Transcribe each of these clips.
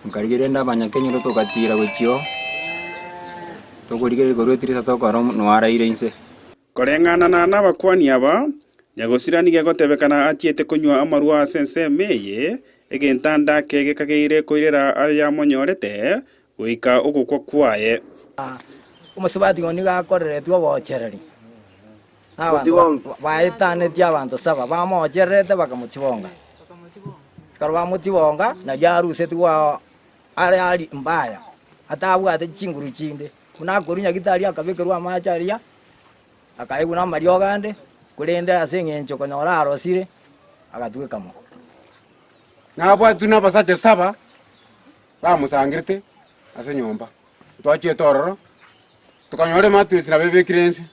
nkarigirenda abanyakenyero tokatira gochio tokorigerera korwetire tokora no araire inse koreng'ana na abakwani aba nyagosirani gegotebekana achiete kunywa amarua asense meye egentanda kege kageire koirera aya monyorete goika ogokwa kwaye umusibati ngoni gakoreretwe bochereri abantu baetanete abantu saba bamochererete bakamutibonga karo bamutibonga na ryaruseti wa ari mbaya atabwate chinguru chinde kuna korunya gitari akabekerwa amacharia akaiguna mario gande kurenda asengencho konyora arosire agatweka mo nabwatu nabasate saba bamusangirite ase nyomba twachie tororo tukanyore matwisira bebekirense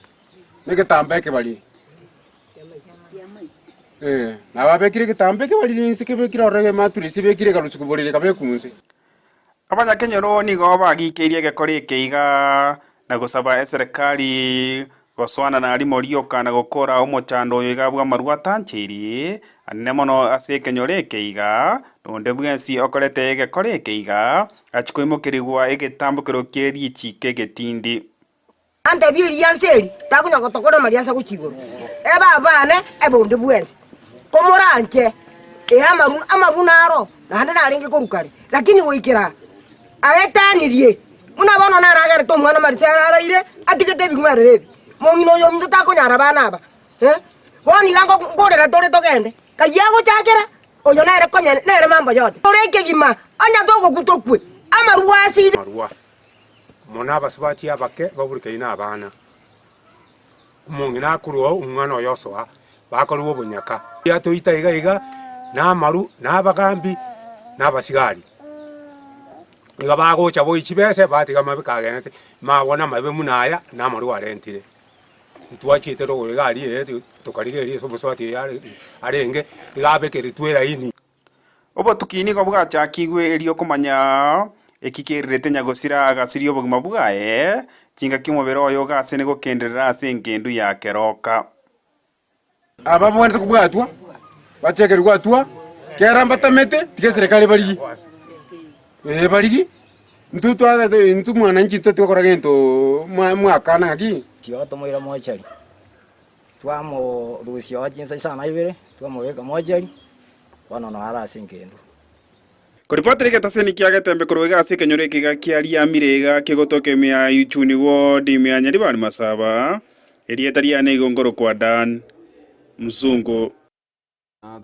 negetambe kebali nababekire getambe kebali nse kebekira orege maturisi bekire garuchukuborire kabekunse abanyakenyero nigo bagikeirie gekori keiga na gusaba serikali goswana na arimo rioka na gukora umuchando uyu igabwa marua tanchiri anene mono ase kenyore keiga nonde bwensi okorete gekori keiga achikoimukirigwa egetambukiro kieri chike getindi ante bili yanseri takunya gotokora mariansa kuchigoro eba bane ebonde bwensi komoranje amarunaro nande naringe korukari lakini woikira aetanirie muna bono naragere to mwana marisera araire atigete bigumere mongino yo mtu takonyara bana aba boni gango ngorera tore togende kayago chakera oyo nere konya nere mambo yote toreke gima anya togo kutokwe amarua asiri marua mona basubati abake baburike ina abana mongina kuruo umwana oyoswa bakori obunyaka yato itaiga na maru na bagambi na basigari iga bagocha boichibese batiga mabikagenete mabona mabe munaya na maru arentire twachite ro gari tukarigerie so muswati arenge igabekere twera ini obo tukini go bwacha kigwe erio kumanya ekikirete nyagosira agasirio obogima bwae chinga kimobero oyo gase ne gokenderera ase ngendu ya keroka aba bwana tukubwatwa bachekerwa atwa kera mbatamete tige serikali barigi barigi ntu mwana nchi tukora gento mwakana aki sioto moira mochari twamo rusio jinsa sana ibere twamoweka mochari wana no ara singendu koripoteri getaseni kiagetembe kuruga ase kenyore kiga kiaria mirega kigotokemia ichuni wo dimia nyari bari masaba erietaria ne igongoro kwa Dan Mzungu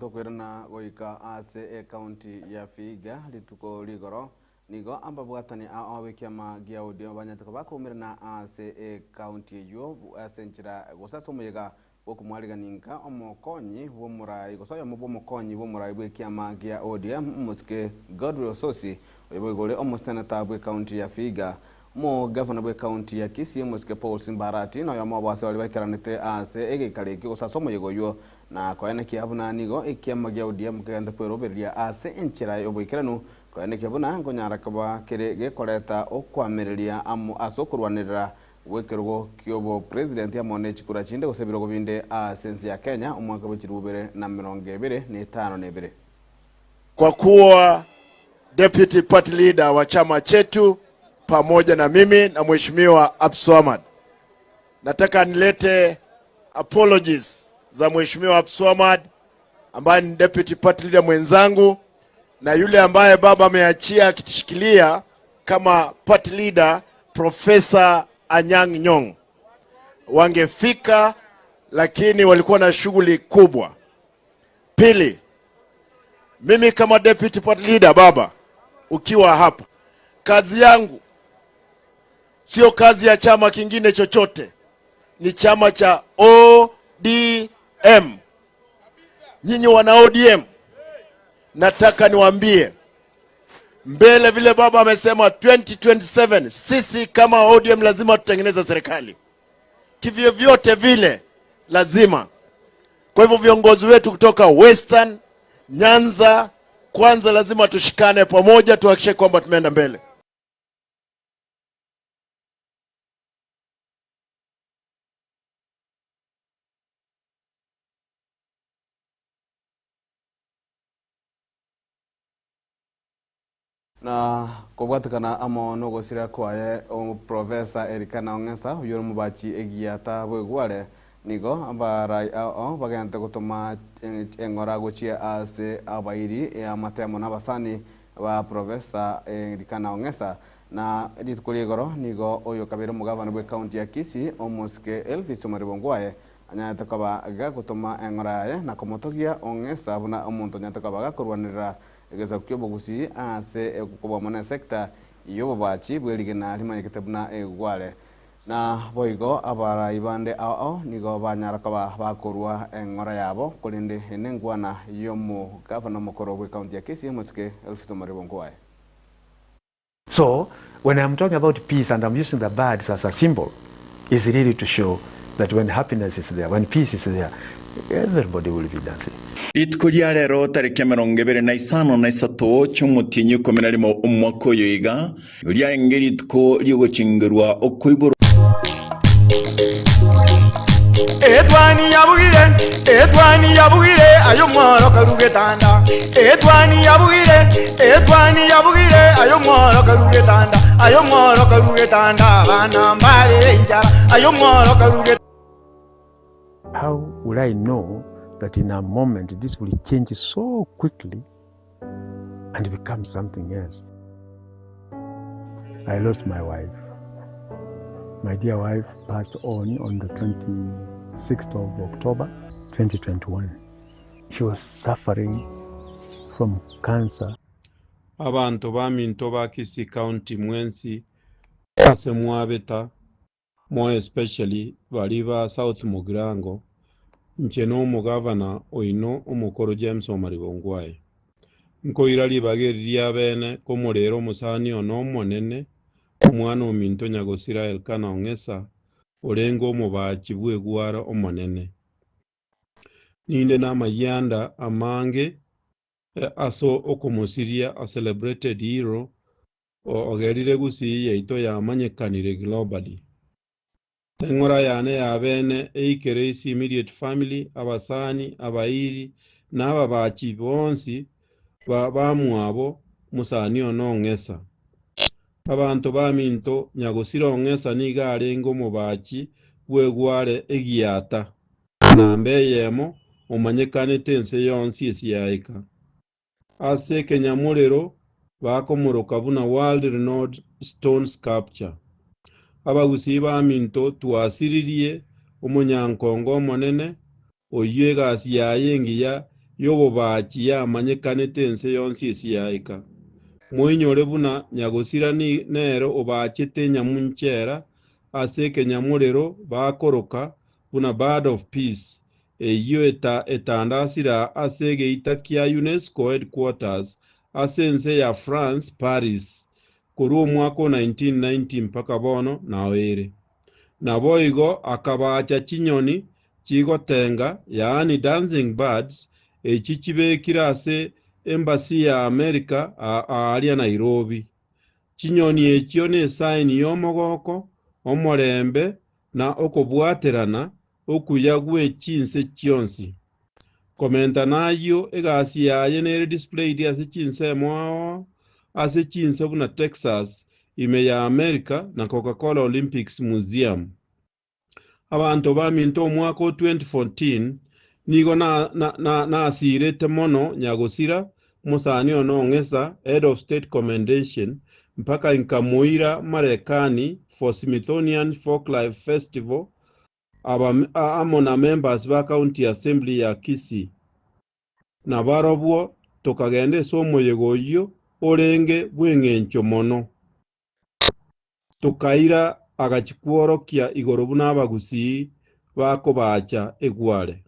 tokwirana goika ase county ya Vihiga lituko ligoro nigo amba bwatani awekiama gia audio banyatako bakumirana ase county yo asenchira gosaso muyega okumwariganinka omokonyi bomurai gosoya mu bomokonyi bomurai bwekiama gia audio musike Godwill Sosi oyebogole omusenata bwe county ya Vihiga mo governor bwe county ya Kisii musike Paul Simbarati no yamo bwase bali bakiranite ase egekareki gosaso muyego yo na koene kiabuna nigo ekiama gia audio mukenda kweroberia ase enchira obwikiranu koene kiabuna ngonyara kaba kire gekoreta okwamiriria asokurwanirira wekerwo kiobo president ya mone chikura chinde gusebiro gobinde sense ya Kenya omwaka w'ikirubere na 2025 kwa kuwa deputy party leader wa chama chetu pamoja na mimi na mheshimiwa Abdulswamad, nataka nilete apologies za mheshimiwa Abdulswamad ambaye ni deputy party leader mwenzangu na yule ambaye baba ameachia akitishikilia kama party leader Professor Anyang' Nyong'o. Wangefika lakini walikuwa na shughuli kubwa. Pili, mimi kama deputy party leader baba, ukiwa hapa, kazi yangu sio kazi ya chama kingine chochote, ni chama cha ODM. Nyinyi wana ODM, nataka niwaambie mbele vile baba amesema 2027 sisi kama ODM lazima tutengeneze serikali kivyo vyote vile lazima. Kwa hivyo viongozi wetu kutoka Western, Nyanza, kwanza lazima tushikane pamoja tuhakikishe kwamba tumeenda mbele. na kobwatikana amo no gosira kwaye o professor Erikana Ongesa uyo mubachi egiata bwegware nigo abarai ao bagante gutuma engora gochia ase abairi ya matemo nabasani wa professor Erikana Ongesa na editukuri goro nigo oyo kabiro mugavana bwe county ya Kisii omuske Elvis Omaribongwaye anyata kaba aga gutuma engora ye na komotogia Ongesa buna omuntu nyata kaba gakorwanira egeza kyobogusi ase kuba mona sector iyo bachi bwerigena limanye kitabuna egwale na boigo abara ibande ao nigo banyara kaba bakorwa engora yabo kulinde enengwana yomo governor mukoro bwe county ya Kisii muske Elvis Omaribongwaye. So when I'm talking about peace and I'm using the birds as a symbol, is really to show that when happiness is there, when peace is there, everybody will be dancing. Rituko rya rero tariki 25 cy'umutinyi 11 umwaka yoiga rya ngerituko ryogochingirwa okoiboro Edwani yabugire ayo mworo karugetanda Edwani yabugire ayo mworo karugetanda bana mbale injara ayo mworo karugetanda. How will I know that in a moment this will change so quickly and become something else? I lost my wife. My dear wife passed on the 26th of October 2021. She was suffering from cancer. Abantu baminto ba Kisii County mwensi ase mwabeta more especially baliba South Mugirango ncheno umugavana oino umukoro James Omaribongwaye nkoira libageria bene komorero musani ono monene omwana ominto nyagosira Erikana Ongesa orengo mubachi bwegwara omonene ninde namayanda amange aso okumusiria a celebrated hero ogerire gusi yaito yamanyekanire globally. Engora yane yabene eikere isi immediate family abasani abairi n'ababachi bonsi bamwabo musani ono Ongesa. Abantu baminto nyagosira Ongesa niga arengo mubachi bwegware egiata nambe yemo omanyekane tense yonsi esiyaika. Ase Kenyamurero bakomuruka buna world renowned stone sculpture. Abagusi baminto tuasiririe omunyankongo monene oyega asiyayengiya yobobachi yamanyekane tense yonsi esiyaika. Mwinyore buna nyagosira ni nero obachete nyamunchera ase Kenyamurero bakoroka buna bird of peace eyo etandasira ase geita kia UNESCO headquarters asense ya France Paris kuri umwaka 1990 mpaka bono nawere naboigo akabacha chinyoni chigotenga yaani dancing birds echichibekira ase embassy ya America alia Nairobi. Chinyoni ekyo ne sign yomogoko omorembe na okobwaterana okuyagwe chinse chionsi. Komenta nayo egasi yaye nere displayed ase chinse mwao ase chinse buna Texas ime ya America na Coca-Cola Olympics Museum. Abantu baminto omwaka 2014 nigo na asirete mono nyagosira musani ono Ongesa head of state commendation mpaka inkamuira Marekani for Smithsonian Folklife Festival amona members ba county assembly ya Kisii na barobwo tokagende somoyegoyo orenge bwengencho mono tokaira agachikworokia igoro buna abagusi bakobacha egware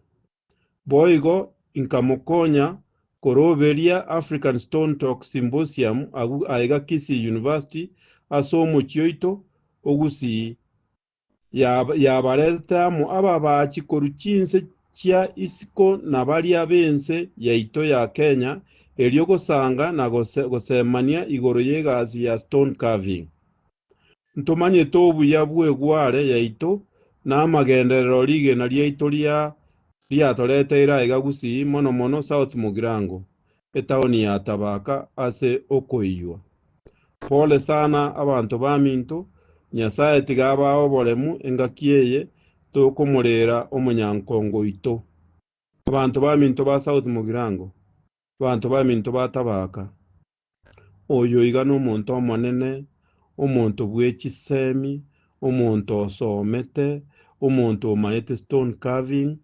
boigo inkamukonya koroberia African Stone Talk Symposium aiga Kisii University asomo chioito ogusi yabareta mu ababachi koruchinse chia isiko na balia bense yaito ya Kenya elio gosanga na gosemania igoro yegazi ya stone carving. Ntomanye tobu ya bwegware yaito na amagenderero lige na lyaito lyatolete iraiga Gusii mono South Mugirango etaoni ya Tabaka ase okoiywa. Pole sana abantu baminto Nyasaye tigaba obolemu engakiyeye tokumurera omunyankongo ito. Abantu baminto ba South Mugirango. Abantu baminto batabaka. Oyo iga n'omuntu omonene, omuntu bw'ekisemi, omuntu osomete, omuntu omanyete stone carving,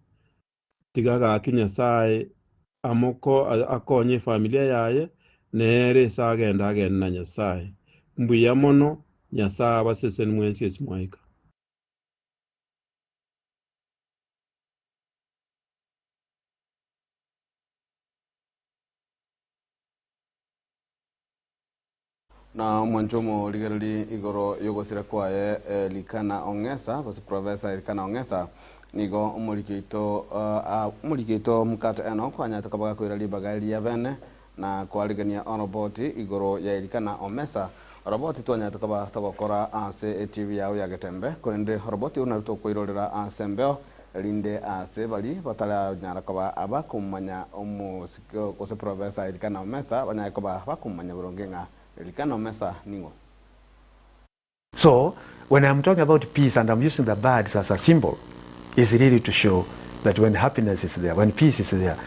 tigaga Nyasaye amoko akonye familia yaye nere sagenda na Nyasaye. Mbuya mono Nyasaye abaseseni mwensi esimwaika. Na mwanchomo ligerali igoro yogo sira kwaye likana ongesa basi professor likana ongesa nigo umurikito mukata eno kwanya takabaga kwira libagali ya vene na kwaligania onoboti igoro ya likana omesa roboti twanya takaba tagokora ase TV yao ya getembe kwende roboti unaruto kwirorera asembeo linde ase bali batala nyara koba abakumanya omusikyo kose professor likana omesa banya koba bakumanya burongenga likana omesa ningo. So when I'm talking about peace and I'm using the birds as a symbol, is really to show that when happiness is there, when peace is there,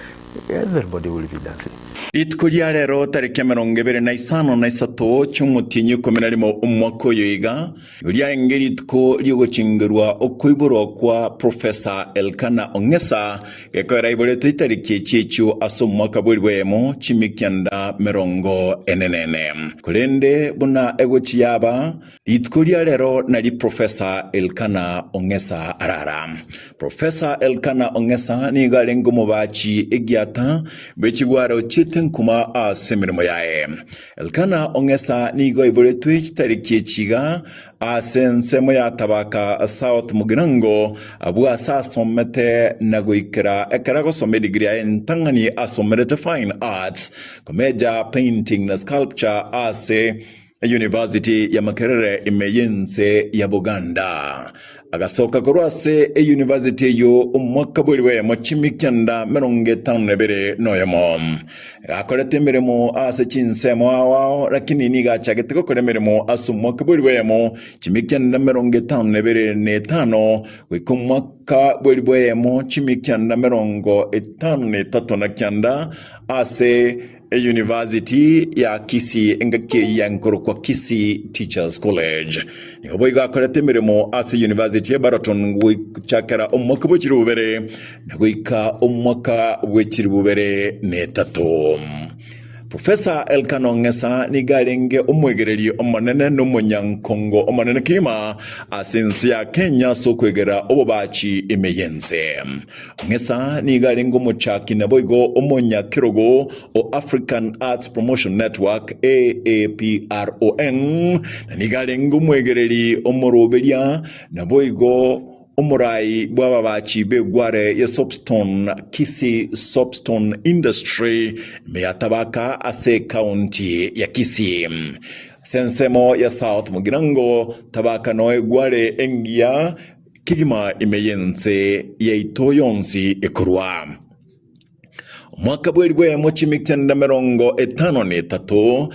everybody will be dancing. Itkulia rero tariki 25 cy'umutinyi komenarimo umwaka yoiga yulia ngeri tko lyogochingirwa okwiburo kwa Professor Elkana Ongesa gekora ibole tariki cyecho asomwaka bwemo chimikyanda merongo enenene kulende buna egochiyaba itkulia rero nali Professor Elkana Ongesa arara. Professor Elkana Ongesa ni galengo mubachi egiata bechigwaro chite kuma asemirimo yae. Elkana Ongesa nigo ibole twitch tariki chiga asensemo ya tabaka South Mugirango abu asasomete nagoikera ekarago somedigri ya entangani asomerete fine arts komeja painting na sculpture ase University ya Makerere imeyense ya Buganda. Agasoka korwase University yo umwaka buriwe mu chimikyanda 52 noyemo. Akorete mirimo ase chinsemo awao lakini niga chageteko kore mirimo asumwaka buriwe mu chimikyanda 55 wikumwaka buriwe mu chimikyanda 53 na kyanda ase University ya Kisii engake yankoro kwa Kisii Teachers College. Nihobo igakorete mirimo ase University ya Baraton chakara umwaka bw'ikirubere nagoika umwaka bw'ikirubere netatu. Professor Elkana Ongesa ni garenge omwegereri omanene n'umunyankongo omanene kima asensi ya Kenya so kwegera obobachi imeyense. Ongesa ni garenge omuchaki naboigo omunyakirogo o African Arts Promotion Network AAPRON na ni garenge omwegereri omuroberia naboigo Omurai bwababachi begware ya Soapstone Kisii Soapstone Industry meyatabaka ase county ya Kisii. Sensemo ya South Mugirango tabaka noe gware engia kigima imeyense ya itoyonsi ekurwa. Mwaka bwerwe mochimikyanda 53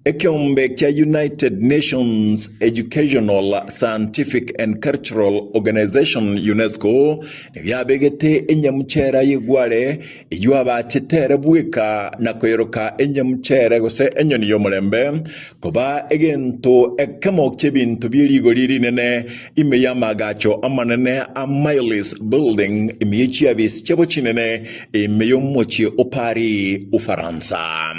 Ekyombe kya United Nations Educational, Scientific and Cultural Organization UNESCO yabegete enyamuchera yigware iywa chetere bwika na koyoroka enyamuchera gose enyoni yomulembe koba egento ekamo kyebintu by'eligoriri nene imeyamagacho amanene a Miles Building imiyechi abis chebo chinene imeyomochi opari Ufaransa.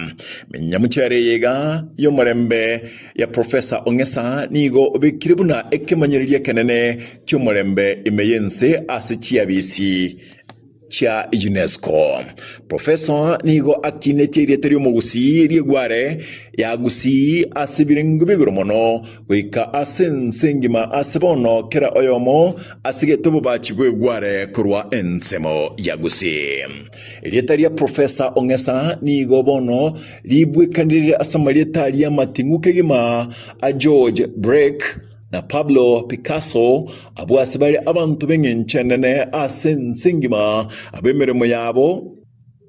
Enyamuchera yega yomurembe ya Professor Ongesa nigo bikiribuna ekemanyiriye kenene cyomurembe imeyense asichiabisi cha UNESCO. Professor nigo akinete irieteri mugusi rigware ya gusi asibirengu bigoromono wika asensengima asibono kera oyomo asigeto bachi bwegware kurwa ensemo ya gusi. Irieteri ya Professor Ongesa nigo bono libwekanire asamarietari ya matinguke gima a George Break na Pablo Picasso abwasibali abantu bengenchenene asensengima abemeremo yabo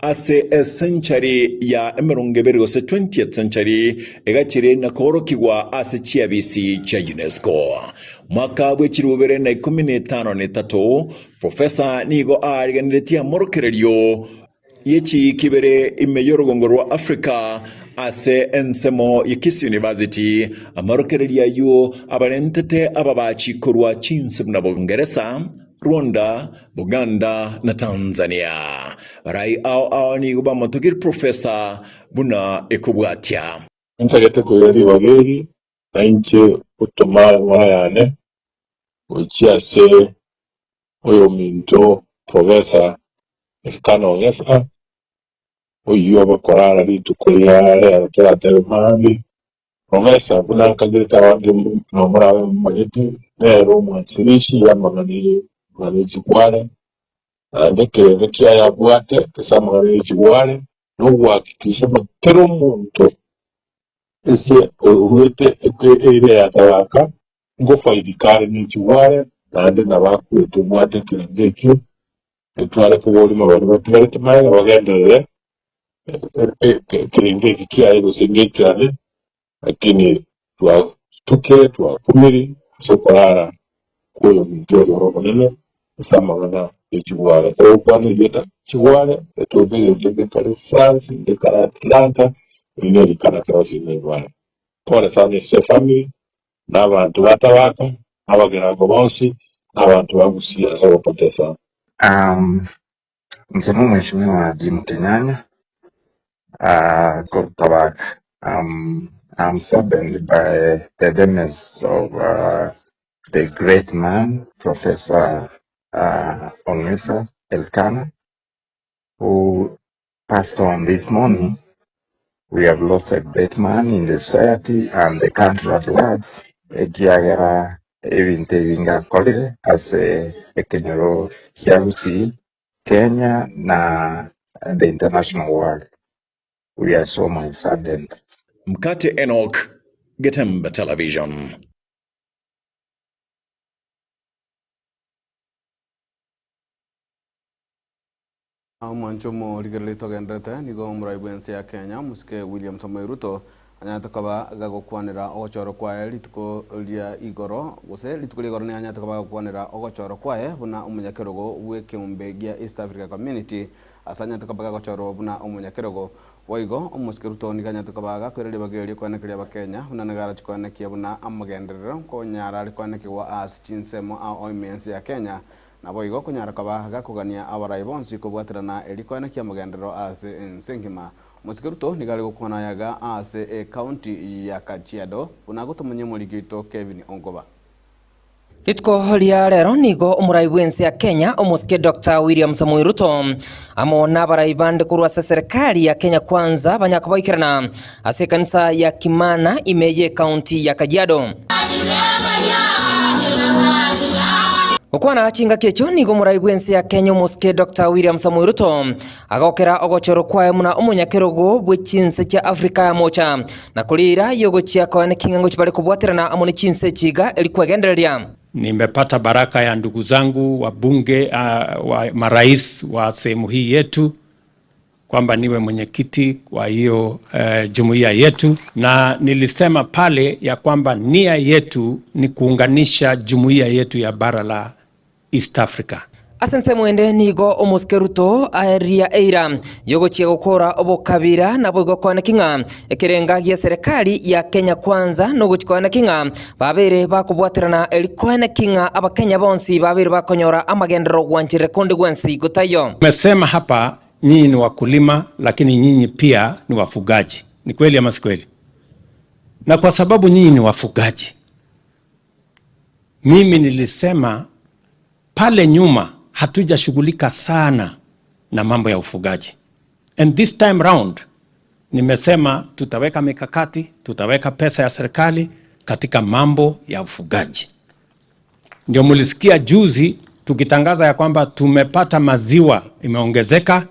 ase a century ya emerongebere gose 20th century egachire na korokigwa ase chiabisi cha UNESCO mwaka bwechirubere na 2013 Profesa Nigo ariganiretia morokererio yechi kibere imeyorogongo rwa Africa ase ensemo y'Kisi University amarokereria yo abarentete ababachi korwa chinse na Bongereza, Rwanda, Buganda na Tanzania. Rai ao ni uba matogir Profesa buna ekubwatia. Intagete kuyari wageri na inche utoma wanayane uchia se oyo minto Profesa Elkana Onyesa oyo abakorara litukuliyare aratera mami Profesa buna kagirita wange nomura mweti nero mwansirishi ya magani jigwale ndeke kia ya bwate kesa magani jigwale n'uwakikisha matero muntu ese uwete ere ya tawaka ngofa idikare ni jigwale nande nabakuetu bwate kirengekyo etwale kubulima bali batirete maye bagenderere kirengeki kia ego sengekane lakini twa kumiri sokorara kuyo mtoro rokonene samagana echiwale kwani yeta chiwale etobele ndeke kale France ndeke Atlanta ineli kana krosi nebwana pole sana se family n'abantu batabaka abagera bose n'abantu bagusiya sabo potesa Msemo mheshimiwa Jim Kenyanya Tabak. I'm saddened by the demise of the great man, Professor Onyesa Elkana, who passed on this morning. We have lost a great man in the society and the country at large. Egiagera Evintevinga Kolire as a Kenyero Hiarusi, Kenya na the international world. We are so much saddened. Mkate Enoch, Getembe Television. Mwanchomo ligerlito gendrete nigo muraibense ya Kenya musike William Samoei Ruto anyata kaba gagokwanira ogochoro kwae lituko lia igoro gose lituko ligoro ni anyata kaba gagokwanira ogochoro kwae buna umunyakerogo wekembe gia East Africa Community asanya takaba gagokoro buna umunyakerogo waigo musike Ruto ni ganyata kaba gakorere bageri kwana kria bakenya buna nagara chikwana kia buna amagenderero ko nyara likwana kiwa as chinsemo a oimense ya Kenya na boigo kunyara kaba gakugania abarayibonsi kubwatirana elikwana kia magendero ase ensengima musikiruto nigali gukwana yaga ase county ya Kajiado unagutumunye muligito Kevin Ongoba Litko lia rero nigo umuraibwense ya Kenya umusike Dr. William Samoei Ruto amona baraibande kurwa serikali ya Kenya kwanza banyakabaikirana ase kanisa ya Kimana imeye county ya Kajiado Ukwana achinga kecho nigo muraibwense ya Kenya muske Dr. William Samoei Ruto agokera ogochoro kwae muna umunyakerogo bwechinse cha Afrika ya mocha na kulira yogo chia kwane kingango chibale kubwatirana amone chinse chiga elikwegendereria. Nimepata baraka ya ndugu zangu wabunge wa marais wa sehemu hii yetu kwamba niwe mwenyekiti wa hiyo jumuiya yetu, na nilisema pale ya kwamba nia yetu ni kuunganisha jumuiya yetu ya bara la East Africa. Asense mwende nigo umuske Ruto aeria eira yogo chia gukora obokabira na bwo kwana kinga ekirenga gia serikali ya Kenya kwanza no guchikwana kinga babere bakubwatirana elikwana kinga abakenya bonsi babere bakonyora amagendero gwanchire konde gwansi gutayo. Umesema hapa nyinyi ni wakulima lakini nyinyi pia ni wafugaji. Ni kweli ama si kweli? Na kwa sababu nyinyi ni wafugaji, mimi nilisema pale nyuma hatujashughulika sana na mambo ya ufugaji. And this time round nimesema tutaweka mikakati, tutaweka pesa ya serikali katika mambo ya ufugaji. Ndio mulisikia juzi tukitangaza ya kwamba tumepata maziwa imeongezeka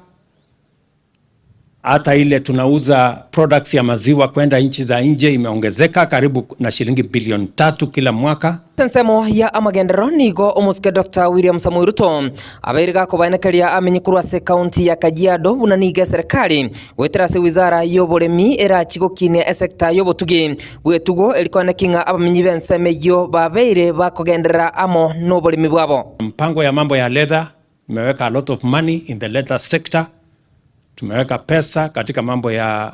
Hata ile tunauza products ya maziwa kwenda nchi za nje imeongezeka karibu na shilingi bilioni 3 kila mwaka. Nsemo ya amagendero nigo omuske Dr. William Samoei Ruto abairiga kubanekeria amenyikuru ase kaunti ya Kajiado bunaniga serikali wetera se wizara y'oburemi era chigokine sector y'obutugi bwetugo elikwana kinga abamenyi benseme yo babeire bakogendera amo n'oburemi bwabo. Mpango ya mambo ya leather imeweka a lot of money in the leather sector. Tumeweka pesa katika mambo ya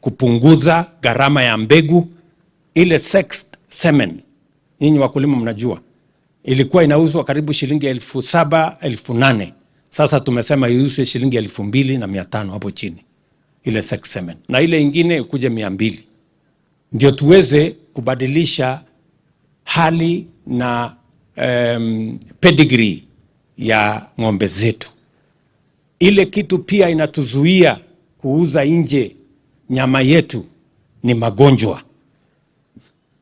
kupunguza gharama ya mbegu. Ile sexed semen, nyinyi wakulima mnajua, ilikuwa inauzwa karibu shilingi 7,000, 8,000. Sasa tumesema iuzwe shilingi 2,500 hapo chini, ile sexed semen. Na ile ingine ikuje 200. Ndio tuweze kubadilisha hali na pedigree ya ng'ombe zetu. Ile kitu pia inatuzuia kuuza nje nyama yetu ni magonjwa.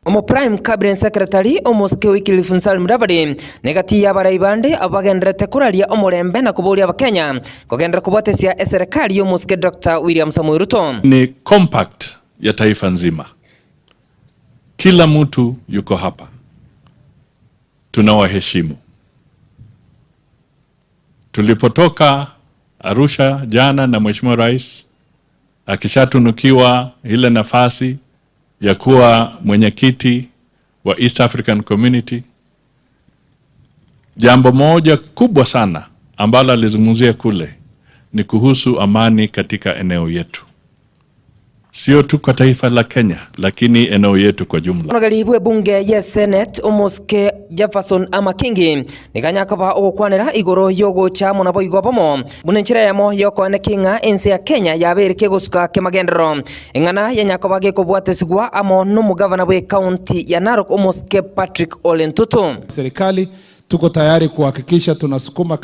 Omo Prime Cabinet Secretary omuske Wycliffe Nsali negati ya baraibande abagenderete kuraria omurembe na kuburia abakenya kugendera kubotesia serikali omuske Dr. William Samoei Ruto. Ni compact ya taifa nzima. Kila mtu yuko hapa. Tunawaheshimu. Tulipotoka Arusha jana na Mheshimiwa Rais akishatunukiwa ile nafasi ya kuwa mwenyekiti wa East African Community, jambo moja kubwa sana ambalo alizungumzia kule ni kuhusu amani katika eneo yetu. Sio tu kwa taifa la Kenya, lakini eneo yetu kwa jumla. Nagalibwe bunge ya Senate omuske Jefferson Amakingi niganyakaba ogukwanira igoro yogo cha munabo igobomo munenchira yamo yokone kinga ense ya Kenya yabereke gusuka kemagendero ingana yanyakaba gekobwatesigwa amo n'umugavana we county ya Narok omuske Patrick Ole Ntutu. Serikali tuko tayari kuhakikisha tunasukuma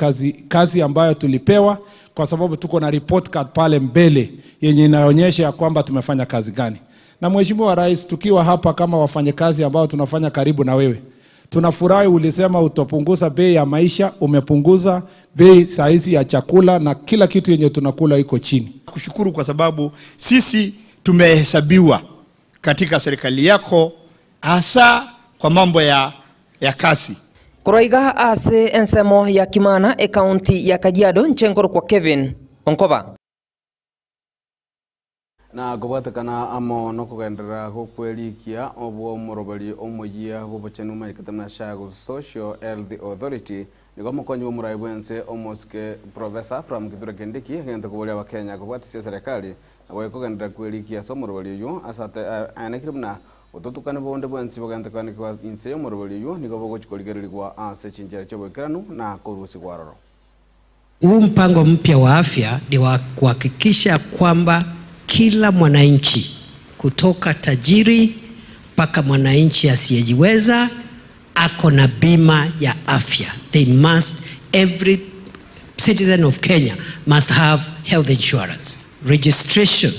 kazi ambayo tulipewa, kwa sababu tuko na report card pale mbele yenye inaonyesha ya kwamba tumefanya kazi gani. Na Mheshimiwa Rais, tukiwa hapa kama wafanyakazi ambao tunafanya karibu na wewe, tunafurahi ulisema utapunguza bei ya maisha, umepunguza bei saizi ya chakula na kila kitu yenye tunakula iko chini. Kushukuru kwa sababu sisi tumehesabiwa katika serikali yako hasa kwa mambo ya kazi. Kuroiga ase ensemo ya Kimana county ya Kajiado nchenkoro kwa Kevin Onkoba. Na gobatakana amo no kugendera gokwelikia obwo morobali omoyia gobochenuma ikatamna shago Social Health Authority nigo mokonyi wo muraibwense omoske Professor from Kithure Kindiki ngente kubolia wa Kenya gobwatisia serikali abo kugendera kwelikia so morobali yo asate anekirumna ototukane bonde bwensi bogente kane kwa inse morobali yo nigo bogochikoligererwa ase chinjera chobwekeranu na korusi gwaroro. Huu mpango mpya wa afya ni wa kuhakikisha kwamba kila mwananchi kutoka tajiri mpaka mwananchi asiyejiweza ako na bima ya afya. Every citizen of Kenya must have health insurance. Registration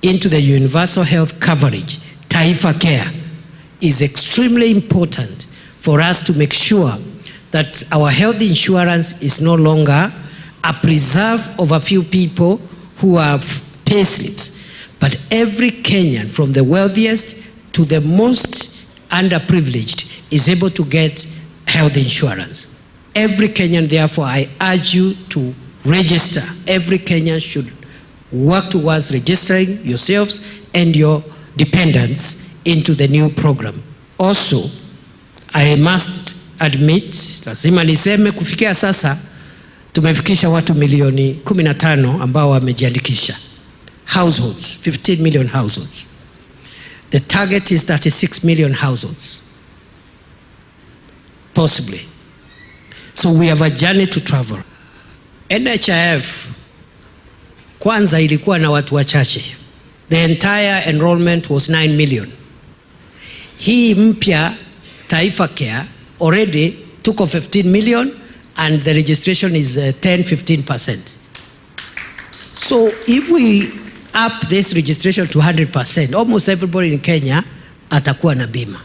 into the universal health coverage, Taifa Care, is extremely important for us to make sure that our health insurance is no longer a preserve of a few people who have pay slips, but every Kenyan from the wealthiest to the most underprivileged is able to get health insurance. Every Kenyan, therefore, I urge you to register. Every Kenyan should work towards registering yourselves and your dependents into the new program. Also, I must admit, lazima niseme kufikia sasa tumefikisha watu milioni 15 ambao wamejiandikisha. Households, 15 million households. The target is 36 million households, possibly. So we have a journey to travel. NHIF kwanza ilikuwa na watu wachache. The entire enrollment was 9 million. Hii mpya Taifa Care already took 15 million and the registration is 10-15%. So if we up this registration to 100%, almost everybody in Kenya atakuwa na bima.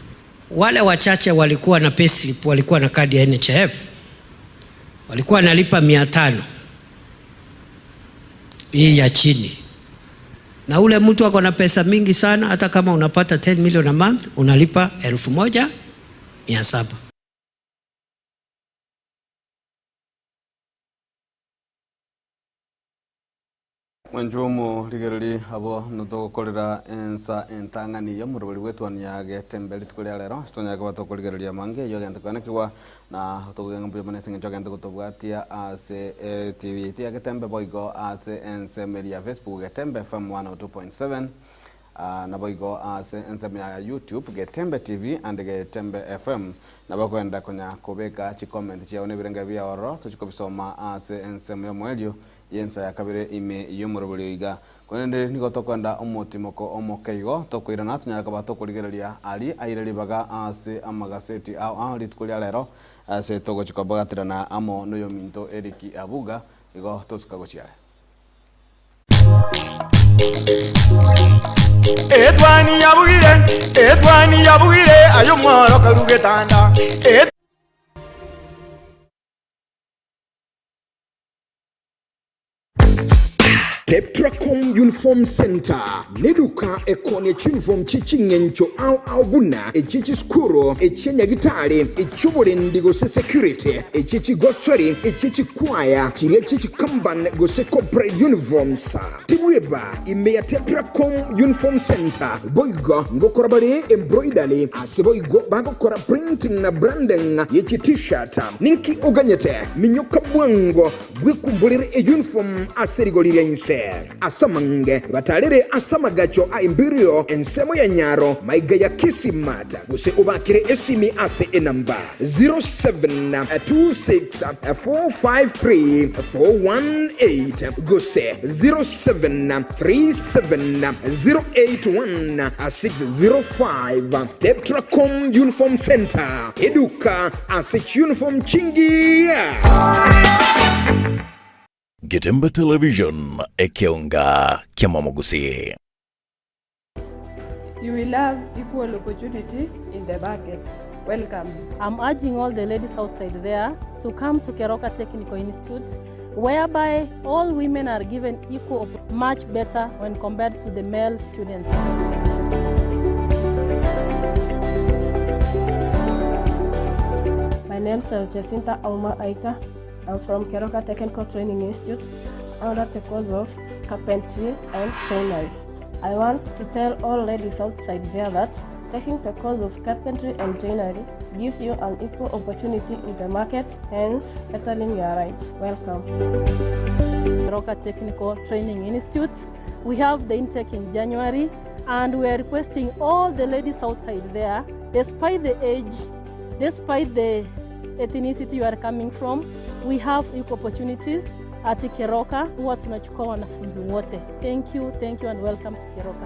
Wale wachache walikuwa na payslip, walikuwa na kadi ya NHIF, walikuwa nalipa 500. hii ya chini. Na ule mtu ako na pesa mingi sana, hata kama unapata 10 million a month, unalipa 1,700. Mwanjumu ligereri abo nutokorera ensa entangani yo muruburi wetwania getembe litukuria lero stonya kwa tokoligereria mange yo gende kwana kiwa na tokugenga mbuyo manese ngecho gende kutobwatia ase TV tia getembe boigo ase ensemeria Facebook getembe FM 102.7 na boigo ase ensemeria YouTube getembe TV and getembe FM na bakwenda konya kubeka chi comment chia one birenga bya oro tuchikobisoma ase enseme yo mwelio yensa ya kabire ime yomuruburi iga konende niko tokwenda omotimoko omokeigo tokwirana tunyaka batokurigereria ali aireri baga ase amagaseti au litkulia lero ase togo chikobogatirana amo noyo minto Eriki Abuga igo tosuka gochiare Edwani yabugire ayo mworo karugetanda Tetracom Uniform Center neduka ekone uniform chichingencho au buna echichi skuro echenya gitare echubole ndigo se security echichi gosori echichi kwaya chile echichi kamban go se corporate uniforms tibweba imeya Tetracom Uniform Center boigo ngokorabale embroidery aseboigo bagokora printing na branding yechi t-shirt ninki oganyete minyoka bwango gwikumbulire uniform aserigolire inse asamange batalere asamagacho a Imperial ensemo ya Nyaro maiga ya Kisimata guse ubakire esimi ase enamba 0726453418 guse 0737081605 Tetracom Uniform Center eduka ase uniform chingi Getembe Television ekeonga kiamamogusi. You will have equal opportunity in the market. Welcome. I'm urging all the ladies outside there to come to Keroka Technical Institute, whereby all women are given equal, much better when compared to the male students. My name is Jacinta Auma Aita. I'm from Keroka Technical Training Institute under the course of carpentry and joinery. I want to tell all ladies outside there that taking the course of carpentry and joinery gives you an equal opportunity in the market, hence settling your rights. Welcome. Keroka Technical Training Institute. We have the intake in January, and we are requesting all the ladies outside there, despite the age, despite the ethnicity you are coming from, we have equal opportunities at Keroka. Huwa tunachukua wanafunzi wote. Thank you and welcome to Keroka.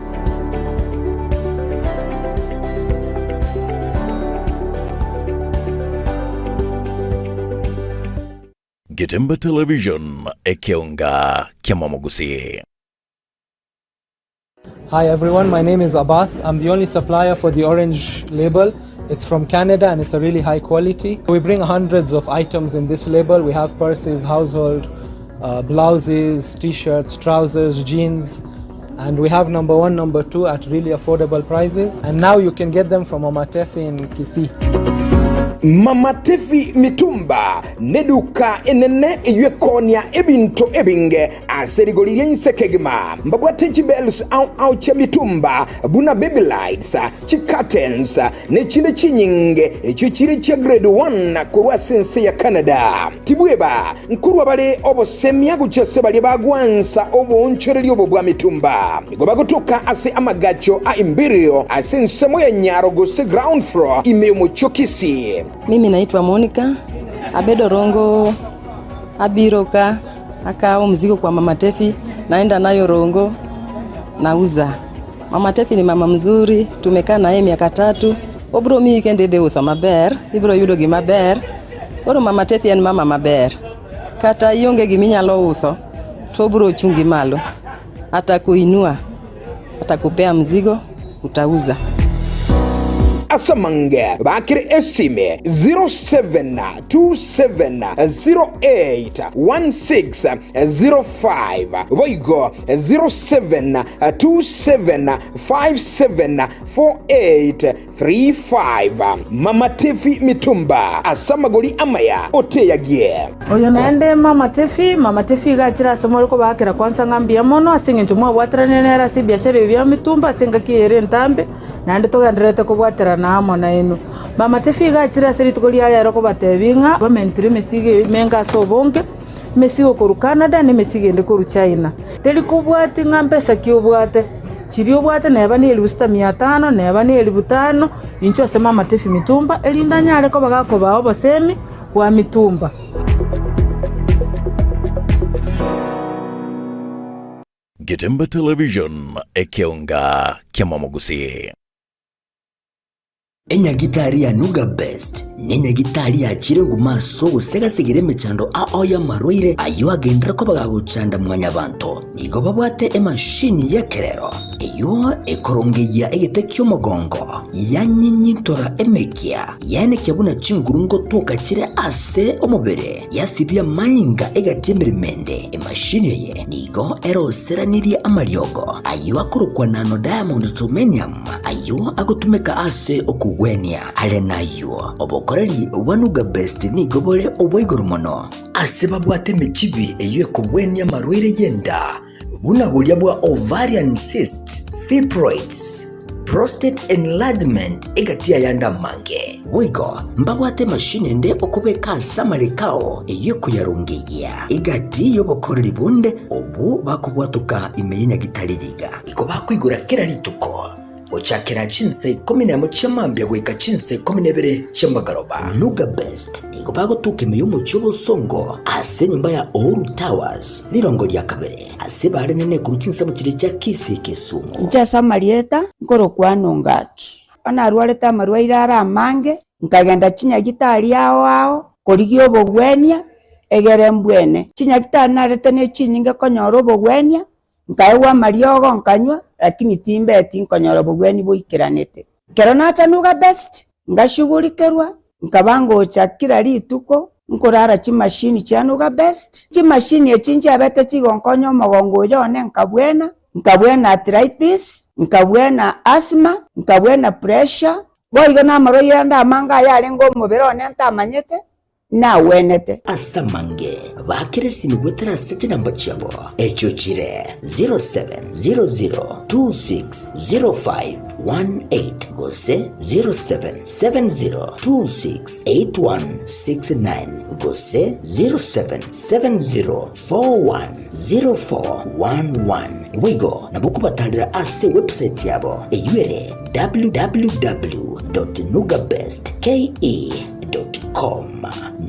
Getembe Television ekeonga kiamamogusi. Hi everyone, my name is Abbas. I'm the only supplier for the orange label. It's from Canada and it's a really high quality. We bring hundreds of items in this label. We have purses, household, blouses, t-shirts, trousers, jeans, and we have number 1, number 2 at really affordable prices. And now you can get them from Mama Tefi in Kisii. Mama Tefi Mitumba neduka enene eyekonia ebinto ebinge aserigoliye insekegema mbabwate chibels au cha mitumba buna baby lights chi curtains ne chine chinyinge echo chiri cha grade 1 kurwa sense ya Canada tibweba nkurwa bale obo semya guchese bali bagwansa obo onchereli obo bwa mitumba igoba gutuka ase amagacho a Imperial asensemo ya Nyaro gose ground floor imemo chokisi. Mimi naitwa Monica Abedo Rongo abiroka akao mzigo kwa Mama Tefi, naenda nayo Rongo nauza. Mama Tefi ni mama mzuri, tumekaa naye miaka 3. Obro mi kende de usa maber, ibro yudo gi maber. Oro Mama Tefi en mama maber. Kata ionge gi minyalo uso, to bro chungi malo. Atakuinua, atakupea mzigo, utauza. Asamange bakire esime 0727081605 boigo 0727574835 Mama Tefi Mitumba asamagoli amaya oteyagie oyo nende Mama Tefi gachira asomo ko bakira kwanza ngambia mono asinge ntumwa bwatranera si biashara bya mitumba asinga kiere ntambe nande toganderete ko bwatera namo na eno Mama Tefi gachira seri tukoli aya ko batebinga bamentire mesige menga sobonge mesigo koru Canada ne mesige nde koru China teli ko bwati ngambesa kiobwate Chirio bwate neba ni 1500 neba ni 5000 incho se Mama Tefi mitumba elinda nyale ko bagako bawo basemi kwa mitumba. Getemba Television ekeonga kiamamugusi. Enyagitari ya Nuga Best nenyagitari ya chirengu maso gusegasigire mechando aoya marwaire ayo agendera ko bagagucanda mwanya banto nigo babwate emashini yekerero eyo ekorongeya egetekyo mogongo yanyinyitora emekia yane kyabuna chingurungo toka chire ase omubere yasibya manyinga egatemerimende emashini ye nigo eroseranirie amariogo ayo akorokwa nano diamond titanium ayo agotumeka ase okugwenia alenayo obokoreri wanuga best nigo bole obwoigoro mono ase babwate mechibi eyo ekugwenia marwaire yenda buna bulya bwa ovarian cyst fibroids prostate enlargement egatia yanda mange wigo mbabwate mashine nde okubeka samarekao eyeko yarungeya igati yobokoreri bunde obu bakubwatuka imenya gitaririga iko bakwigura kera lituko ochakera chinse 11 chamambya gweka chinse 12 chambagaroba Nuga Best iko bagotuka imiyumo chobo songo ase nyumba ya Oru Towers lirongo lya kabere ase bare nene ku chinse mu kire cya Kisi Kisumu nja samarieta ngoro kwano ngaki ana arwareta marwaire ara mange nkagenda chinya gitari yao korigyo bogwenia egere mbwene chinya gitari narete ne chinyinga konyoro bogwenia nkaewa mariogo nkanywa lakini timbe etinkonyoro bogweni boikiranete kero nacha Nuga Best ngashugulikerwa nkabango chakira lituko nkorara chimashini cha Nuga Best chimashini echinji abete chigonkonyo mogongo yone nkabwena arthritis nkabwena asthma nkabwena pressure boigo na maroya nda manga yale ngo mubirone ntamanyete na wenete asamange bakiresini gwetera sete namba chabo echo chire 0700260518 gose 0770268169 gose 0770410411 wigo nabukubatalira ase website yabo eyuere www.nugabestke.com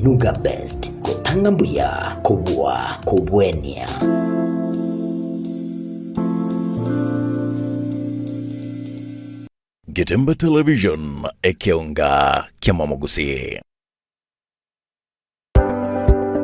Nuga Best kutanga mbuya kubwa kubwenia Getemba Television ekeonga kiamamugusi.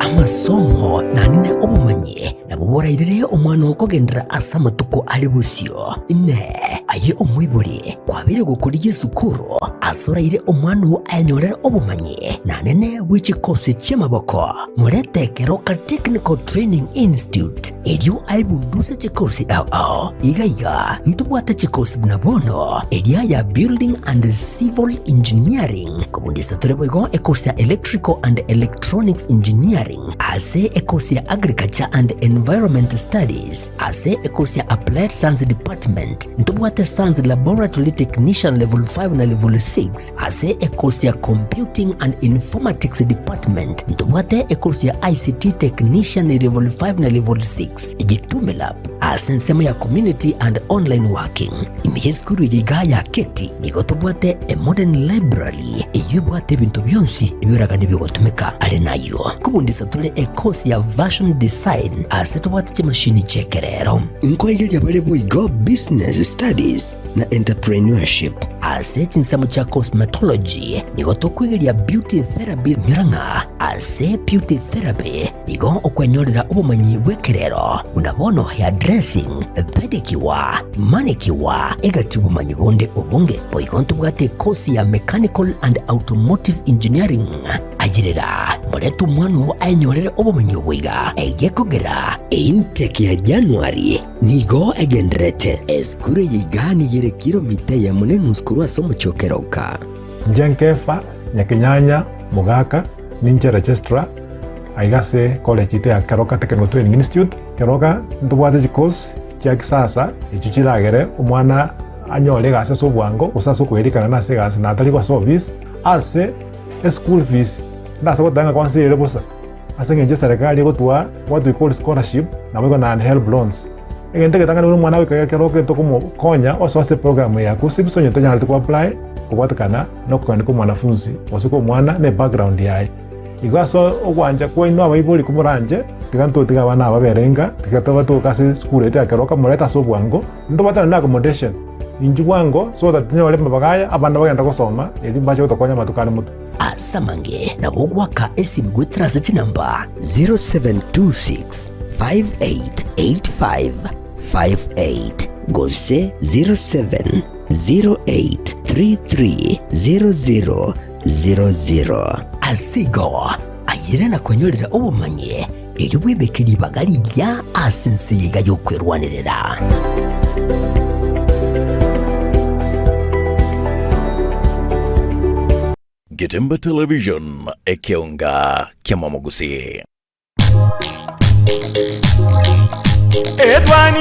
amasomo nanine obumanyi nabuborairire omwana okogendera asa matuko ali busio ne aye omwibuli kwabire gukuriye sukuru asoraire omwana anyorera obumanyi nanene bw'ekikosi ky'amaboko muretekero ka Technical Training Institute elyo aibunduse ekikosi ao igaiga ntubwate ekikosi bunabono eliaya Building and Civil Engineering kubundisa tureboigo ekosi ya Electrical and Electronics Engineering ase ekosi ya Agriculture and Environment Studies ase ekosi ya Applied Science Department ntubwate Science Laboratory Technician Level 5 na Level 6 ase ekosi ya Computing and Informatics Department ntubwate ekosi ya ICT Technician Level 5 na Level 6 Gitume Lab ase nsema ya Community and Online Working imiye skuru yiga ya keti nigotubwate a Modern Library iyubwate bintu byonsi ibiraga nibigotumika ale nayo kubundisa tule ekosi ya Version Design ase tubwate chimashini chekerero inkwayeli abale boigo Business Studies na Entrepreneurship ase chinsamo cha Cosmetology nigotokwegeli ya Beauty Therapy miranga ase beauty therapy nigo okwenyorera ubumanyi bwekerero unabono hair dressing pedicure manicure egati ubumanyi bonde obunge boigonto bwate kosi ya mechanical and automotive engineering ajirira moretu mwanu ainyorere ubumanyi bwiga egekogera intake ya January nigo egendrete eskure yigani yere kilomita ya munenu skuru asomo chokeroka Njenkefa Nyakinyanya Mugaka Ninja Registrar aigase college ite ya Keroka Technical Training Institute Keroka ntubwate course kya kisasa ichuchiragere umwana anyole gase sobwango usaso kwerikana nase gase natali kwa service ase school fees ndasa kutanga kwansi ile busa ase ngenje serikali gotwa what we call scholarship na wego na help loans egente ketanga ni mwana weka Keroka tokumo konya oso ase program ya kusibisonyo tanya alikuwa apply kubatakana no kwandika mwanafunzi wasiko mwana ne background yae igaso okwanja kwino abayibuli kumuranje tiganto tiga bana ababerenga tigataba to kasi school ete Keroka mureta so bwango ndo batana na accommodation inji bwango so that nyole mabagaya abana bagenda gusoma eli baje utakonya matukani mutu asamange na bogwaka esimgwe transit number 0726 588558 gose 07 08330000 asigo ayirana kwenyorera ubumanye iri wibekiri bagari bya asinsiga yo kwerwanirira Getemba Television ekionga kiamamugusi Etwani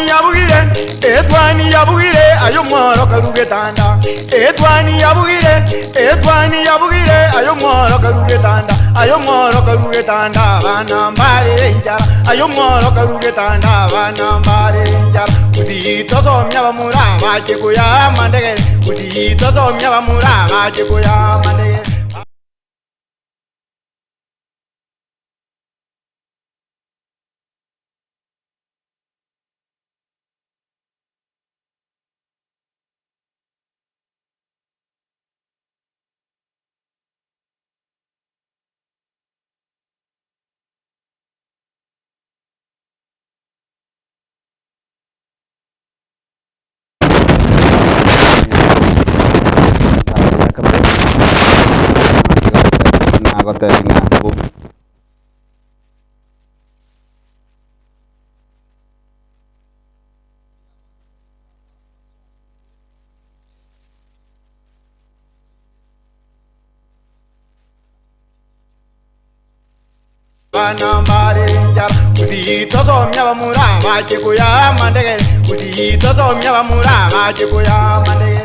yabugire ayo mworo karugetanda Etwani yabugire ayo mworo karugetanda bana mbale njara ayo mworo karugetanda bana mbale njara uzito somya bamura baje kuya mandege uzito somya bamura baje kuya mandege bana mbale njara uzito somya bamura baje kuya mandege uzito somya bamura baje kuya mandege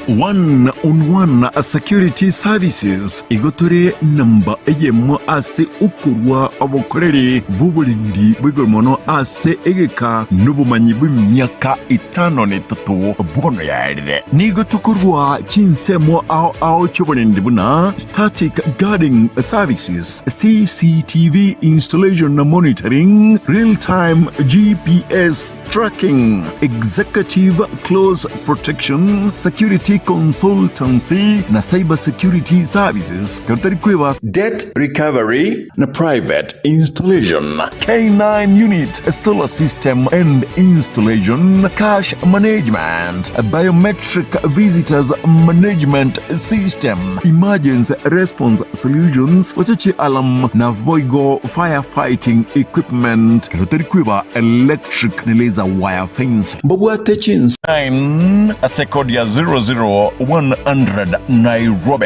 one-on-one security services igotore namba eyemo ase ukurwa abokorere b'uburindi bw'igormono ase egeka n'ubumanyi bw'imyaka 53 bono yarire nigotukurwa chinsemo ao cy'uburindi buna static guarding services CCTV installation and monitoring real-time GPS tracking executive close protection security consultancy na cyber security services kartari kwebas debt recovery na private installation K9 unit solar system and installation cash management biometric visitors management system emergency response solutions wachachi alam na voigo firefighting equipment kartari kweba electric na laser wire fence mbobwate chin sign a sekodia 00100 Nairobi.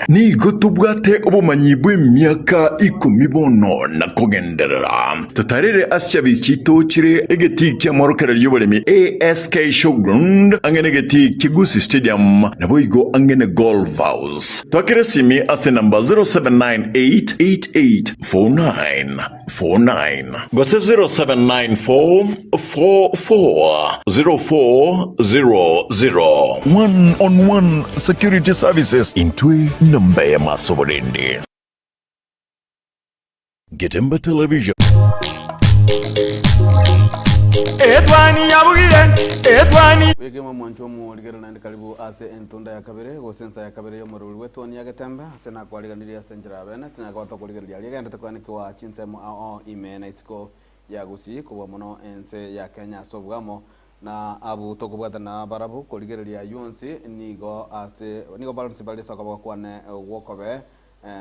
nigo tubwate obumanyi bw'emyaka 10 bono na kugenderera tutarire asya bichito chire egeti kya morokera y'oburemi ASK Showground angene geti Kigusi Stadium na boigo angene Golf House twakire simi ase namba 0798884949 gose 0794440400 one-on-one security services intwe namba ya masoborende. Getemba Television. Etwani yabugire etwani wege mwancho mu ligero nandi karibu ase entunda ya kabere go sensa ya kabere yo muruli wetoni ya Getemba sena kwaliganiria senjira bene tunakawata kuliganiria ligenda takwanikwa chinsemo ao imena isiko ya gusi kuba muno ense ya Kenya sobwamo na abu tokubwata na barabu kuligereria yonsi nigo balance balisa kwa kwane wokobe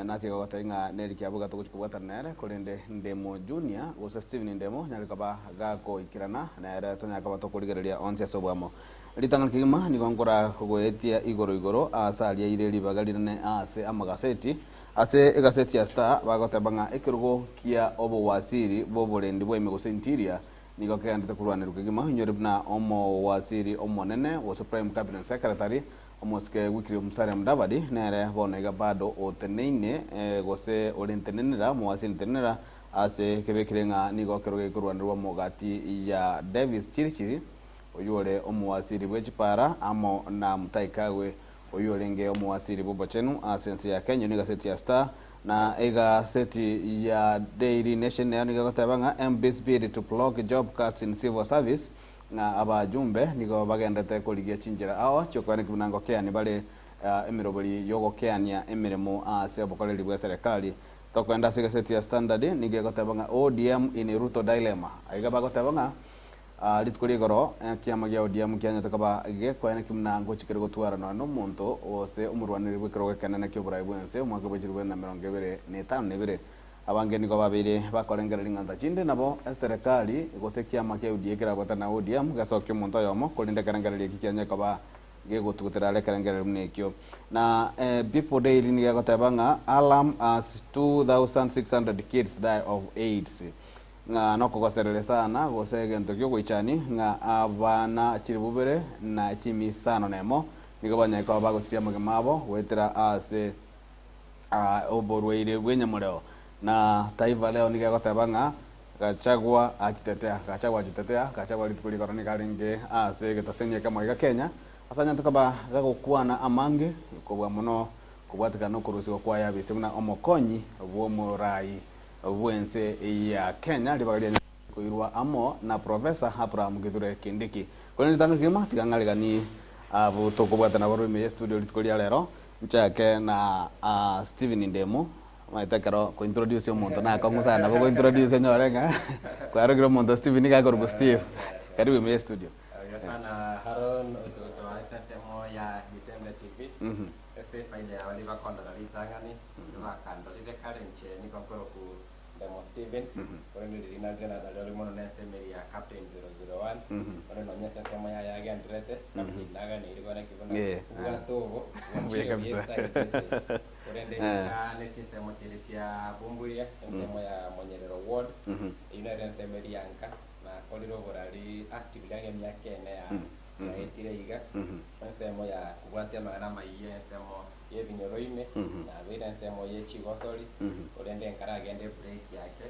na tiga gotenga neri kiabuga tukubwata nere kulinde ndemo junior go Steven ndemo nyalika gako ikirana na era tonyaka tokuligereria onse sobwamo litangana kigima nigo ngora kugoetia igoro asalia ile libagalirane ase amagaseti ase egaseti ya Star bagotebanga ekirugo kia obo wasiri boborendi bwo imego interior nigo kende kurwana rukigima nyoribna omo wasiri omonene wo Supreme Cabinet Secretary omoske wikiri Musalia Mudavadi nere bonega bado oteneine gose orentenenera mo wasiri tenera ase kebekirenga nigo keroge kurwana rwo mogati ya Davis Chirichiri oyore omo wasiri bwechipara amo na mutaikawe oyolenge omo wasiri bobochenu asensi ya Kenya niga seti ya Star na ega seti ya Daily Nation ya niga gotabanga MBS to block job cuts in civil service na abajumbe nigo bagendete kuligia chinjira aho cyokwane kubunango kya ni bale emiroboli yogo kyanya emiremo ase obokoreri bwa serikali tokwenda siga seti ya Standard niga gotabanga ODM in Ruto dilemma aiga bagotabanga litkuri goro kiama gya ODM kyanya takaba ge kwene kimnango chikere gotwara no muntu ose umurwanire bwikero kenana kyoburayi bwense umwaka bwejirwe na 2025 abange nigo babiri bakorengera linganza chinde nabo serikali gose kiama kya ODM kira gota na ODM gasokyo muntu yomo kulinda karengera kyanya kaba ge gotugutera karengera mnekyo na people daily niga gotabanga alarm as 2600 kids die of AIDS nga noko goserele sana gosege ntokyo goichani nga abana chiribubere na chimisano nemo nigo banyaka bagosiria magemabo wetera ase oborweire bwenyamureo na taifa leo niga gotabanga Gachagua Gachagua litukuli koroni karinge ase getasenye kama iga Kenya asanya tukaba gakukwana amange kubwa muno kubwatika no kurusiko kwa yabise na omokonyi bwo murai bwense ya Kenya libagalia kuirwa amo na Professor Abraham Githure Kindiki kone tanga kima tikangalega ni abo tokobwata na baro ime studio litkolia lero nchake na Steven Ndemo maitakaro ko introduce omuntu na kongusa na ko introduce nyorenga kwa rogiro omuntu Steven ka korbo Steve karibu ime studio sana Haron to access ya Getemba TV ese faida ya waliva konda litangani na kando ile karenche ni konkoro ku Demo Steven kwa ndio dinagana na leo mono na semeri ya Captain 001 kwa ndio nyasa kama ya yage andrete na sinaga ni ilikuwa na kivuna kwa tobo mwe kabisa kwa ndio kana chisemo cha Bumburia semo ya Monyerero Ward ina ndio semeri yanka na koliro borali active yange myake ya na etire iga semo ya kubwatia magana maiye semo yevinyoroime na vile semo ye chigosori korende nkara agende break yake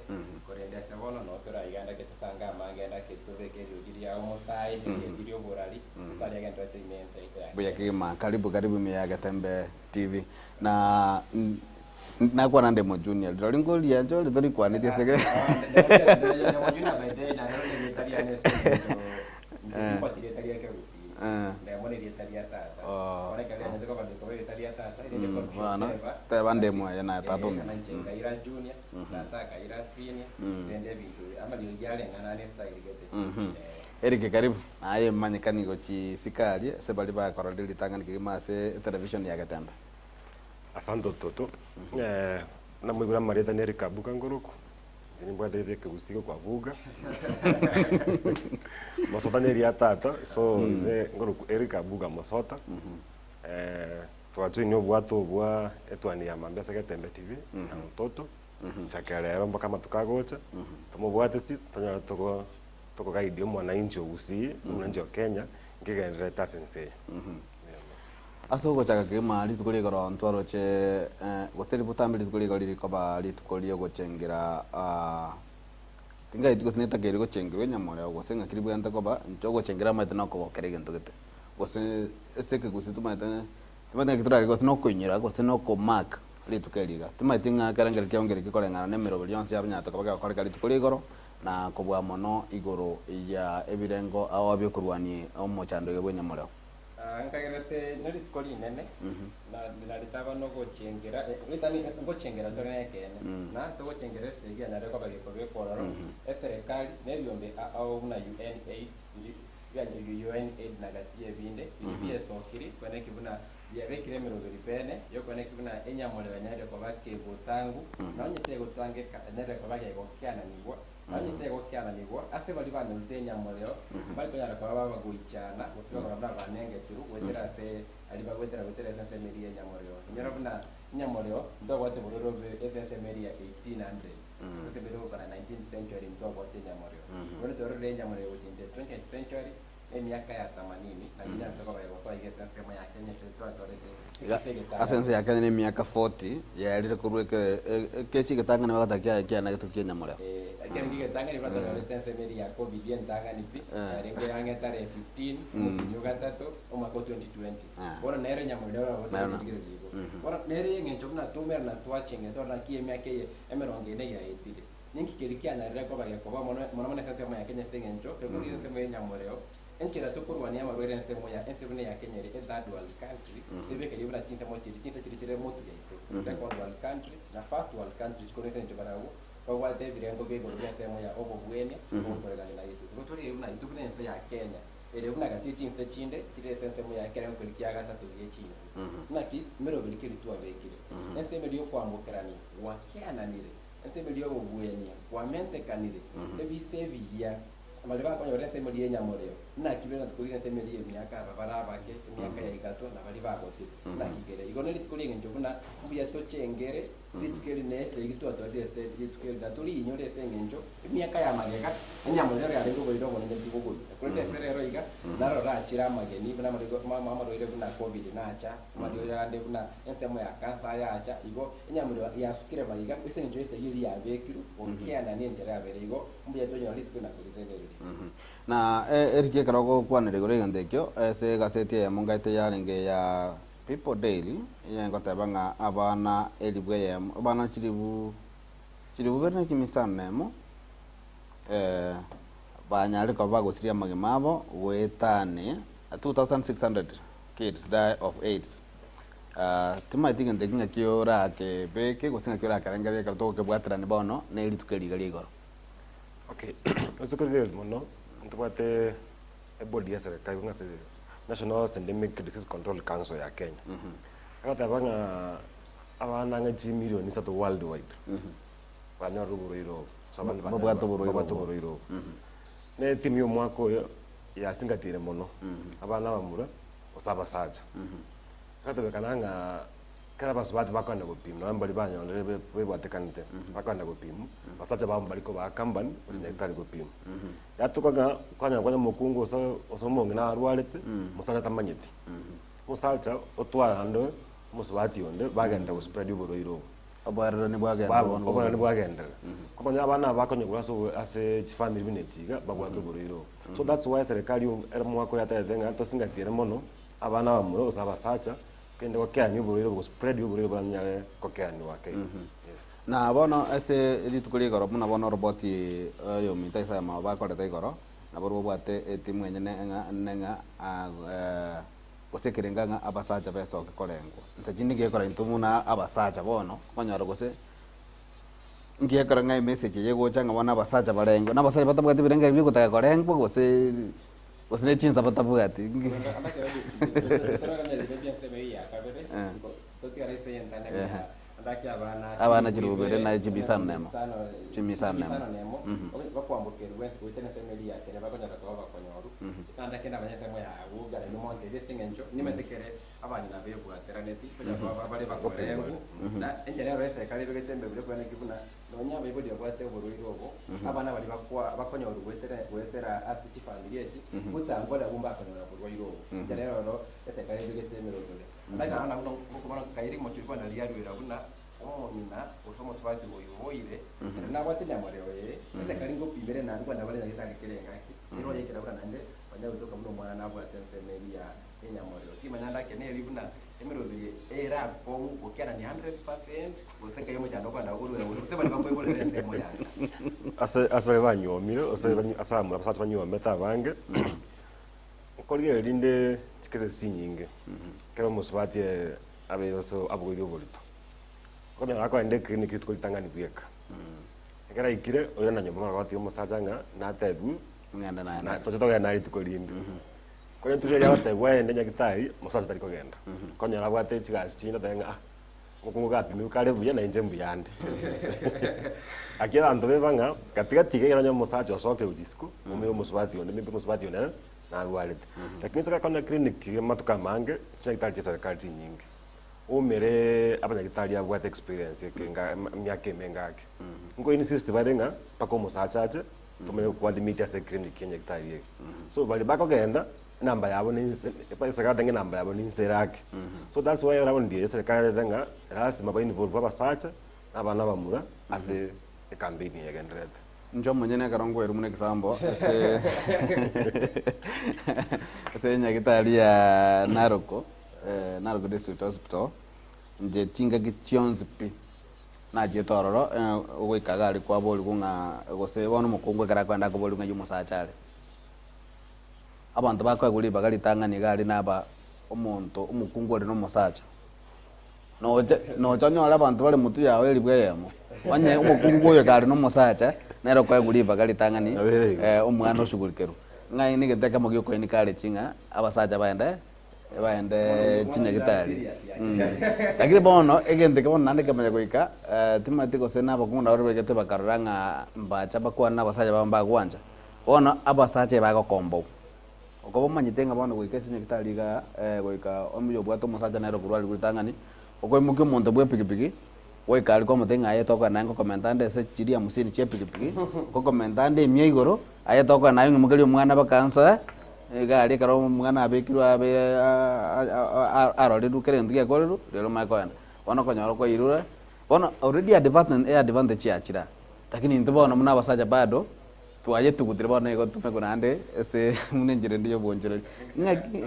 korende sebono no tora iganda ketusanga magenda ketubeke rugiria omosai ngirio borali sali agenda timense ite buya kima karibu ya Getemba TV na kwa nande mo junior dolingo lianjo lidori kwa niti sege mo junior by day na ndio ni italiano sege kwa italiano kerusi ndemo ni italiano tata ona kale ndio kwa ndio italiano tata ile kwa bana teba ndemo ya na tatu na chenga ira junior na taka ira senior ndende bitu ama ndio yale ngana ne style gete Erike karibu aye manyikani go chi sikali sebali ba korodili tangani kima se television ya Getemba asante toto na mwigura mareta ne rikabuka ngoroko ni bwa dede ke gustiko kwa vuga masota ne ria tata so ze ngoroko erika buga masota twajoini obwato obwa etwani ya Mambesa Getembe TV na mtoto chakerero mpaka matukagocha tumubwate si tonyara toko guide mwananchi ogusi mwananchi wa Kenya ngigendera ta sensei aso gochaka ke mali tukuri goro ntwaro che goteri butambiri tukuri gori rikoba ritukuri gochengera singa itiko sineta keri gochengero nyamore gosenga kiribu yanta koba ntogo chengera mate nako gokerege ntogete gose esteke gusituma tane tumane kitura go no kunyira go no ko mark ritukeriga tumate nga karangere kyongere kikorengana nemero byonse yabanyata kobaga koreka ritukuri goro na kobwa mono igoro ya ebirengo aho byokurwani omochando yebwe nyamore nkagerete nari skoli nene na litaba no gochengera witani gochengera ndone kene na to gochengera stage na reko bage kobe koraro serikali nebyombe au na UNAID byanyu UNAID na gatie binde bie sokiri kwene kibuna yabekire mirongo ripene yo kwene kibuna enyamole banyare ko bake butangu na nyite gutange nere ko bage go kyana nigwa Nanyite gokiana nigwa ase bali bana utenya moleo bali konyara kwa baba guichana musiba kwa baba banenge turu wetera se ali bagwetera sense media nyamoleo nyara buna nyamoleo ndo wate bororo be sense media 1800s sese bero kana 19th century ndo wate nyamoleo wale toro le nyamoleo in the 20th century miaka ya 80 na bila kutoka kwa Yugoslavia igesa sema ya Kenya setu atorete asense ya Kenya ni miaka 40 ya ile kuruke kesi kitanga ni wakati kia na kitu kia nyamoleo Kenge tanga ni bata torete semeri ya COVID tanga ni pi renge yange tare 15 nyuga tatu omako 2020 bora nere nyamoleo bora ndigire ligo bora nere ngencho na tumer na twachenge to na kie miaka ye emerongene ya itire ninki kirikia na reko bage ko mona sema ya Kenya sengencho tekuri sema ya nyamoleo enchera tukurwania mabere nsemo ya ensebune ya Kenya is third world country sebe ke libra chinsa mo chiri moto ya second world country na first world country skone sente barawo kwa wate birengo be gorya nsemo ya obo bwene ko korega na yitu gotori una itubune nse ya Kenya ele una gati chinsa chinde chire nsemo ya Kenya ko likiaga tatu ye chinsa na ki mero bilikiri tu abekire nsemo liyo kwambukerani wakiana nire nsemo liyo bwene kwa mense kanire ebi sevia amalika kwa yore sema liye nyamoleo na kibena tukulira sema liye miaka babaraba ke miaka ya igato na bali bagote na kigere igone litukulira njobuna mbuya sochengere litukeri nese igito atode se litukeri daturi inyore sengenjo miaka ya magega nyamoleo ya rengo boido bono nyetibugo kulete serero iga naro rachira mageni buna mama roire buna covid na acha madio ya ande buna ensemo ya kansa ya acha igo nyamoleo ya sukire magiga isenjo ese yiri ya bekiru okiana ni njera berigo mbuya tonyo litukena kulite na erike karago kwanere gore ngandekyo se gaseti ya mungaite ya renge ya People Daily ya ngotabanga abana elibwe ya abana chiribu berne kimisana nemo banyari ko bagosiria magimabo wetane 2600 kids die of AIDS tima tinga ndekinga kiora ke beke gosinga kiora karanga be karto ke bwatra ne bono ne litukeli galigo. Okay, eso creo que no, ntubate body ya serikali ngase National Endemic Disease Control Council ya Kenya. Akata banga abana ngaji milioni 3 worldwide. Banya ruburo sabana bana ne timu yo mwako ya singatire mono abana bamura osaba saja. Akata bekananga kala basubati bakanda gupima nambali banya ndebe bebatekanite bakanda gupima basacha bambali ko bakambani nekali gupima yatukaga kwanya mukungu osomonge na arwalete musana tamanyeti musacha otwando musubati onde bagenda spread uboroiro abara ni bwagenda kwanya abana bakonye kuraso ase family binetiga bagwato uboroiro so that's why serikali mwako yatayenga to singatire mono abana bamuro osaba sacha kende wakiani uburiro go spread uburiro banyale kokiani wake na bono ese litukuri goro muna bono roboti yo mitaisa ma ba ko dai goro na bono bwate timu nyene nga gosekerenga nga abasaja beso kolengo nsajini ge kora intumuna abasaja bono konyaro gose ngiye kora nga message yego changa bona abasaja barengo na basaja batabwate birenga byo kutaka kolengo gose osine chinza batabwate abana jirubere na jimisana nemo bakwambukira wese witene semeli ya kene bakonyara kwa bakonyoru kanda kenda abanyesemo ya ugara no monte desingenjo nimetekere abanye na bebu ateraneti abana bali bakonya urugwetera asiki family eki gutangora bumba akanyora kurwa irobo rero no esekare bigete mirogole ndaga ana kuno kairi mo chirwa na liya rwera buna omomina usomo twati boyoire na bwatinya moreo esekare ngo pibere na ngwa ndabale ndagitanga kerenga rero yekera bura nande banya utoka muno mwana na bwa tensemeli ya enyamoreo kimanya ndake ne libuna emirozire era ko ukiana ni 100% useka yomo cyane kwanda urura useba niba koyo bole semo yange asa banyomire asa abasatsi banyometa bange ukoliye linde tikeze sinyinge kero musubati abeyoso abugiro bolito kome akwa ende clinic tukolitangani kuyeka ekera ikire oya na nyoma wakati umusajanga na tebu nganda na totoga na itukolinde koyo tujya yategwa ende nyagitari musaza tariko genda konya labwate chigasi chinda tenga mukunga pimi kale buya na injembu yande akira ando bebanga katika tige yana musaza osoke udisku mume musubati onde mbe musubati onde na walete lakini saka kona clinic matuka mange nyagitari chesa kati nyingi umere abanya gitari abwate experience kenga myake mengake ngo insist barenga pako musaza aje tume kwa limit ya clinic nyagitari so bali bako genda namba yabo ni pesa ka denga namba yabo ni serake so that's why around the serikali denga rasima ba involve abasacha abana bamura as a campaign ya gendred njo mwenyene karongo eru mune kisambo ese nyagitari ya Naroko District Hospital nje tinga gichionzi pi na jetororo ugoikaga ari kwa boli kunga gose wono mukungwe kara kwanda ko boli ngi musachale abantu bakwaguli bagalitangani gali naba omuntu umukungore no musacha no chanyola abantu bali mutu yawe elibweyemo wanye umukunguye gali no musacha nero kwaguli bagalitangani omwana oshugurikero ngai ni geteka mogyo ko ni kale chinga abasacha baende chinya gitari lakini bono egente ko nande kamanya goika timatiko sena bakunda ori begete bakaranga mbacha bakwana abasacha bamba kwanja bono abasacha bago kombo okobo manyitenga bono goika chinya gitari ga goika omuyo bwato musacha nero kurwali gutangani okoimukyo muntu bwe pikipiki goika aliko mutenga ayetoka nango komentande se chiria musini che pikipiki ko komentande myeigoro ayetoka nayo ngumukeli omwana bakansa gari karo mwana abekirwa abe arole dukere nduya koreru rero makoana bona konyoro ko irura bona already advantage ya chira lakini ntibona muna basaja bado twaje tukutire bona ego tume kunande ese munenjire ndiyo bonjere ngaki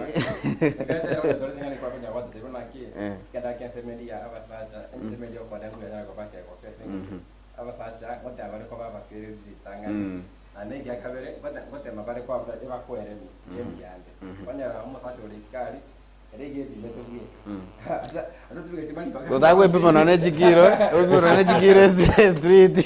kada kesemeli ya abasaja ensemeli kwa dangu ya kwa bake kwa pesa abasaja wote abari kwa baba kiri ditanga ane ya kabere bote mabare kwa eba ko ere jemi yande banya amusaja olikali erege dimeto bie ado tuge timani kwa godagwe pe manane jikiro ogo rane jikiro street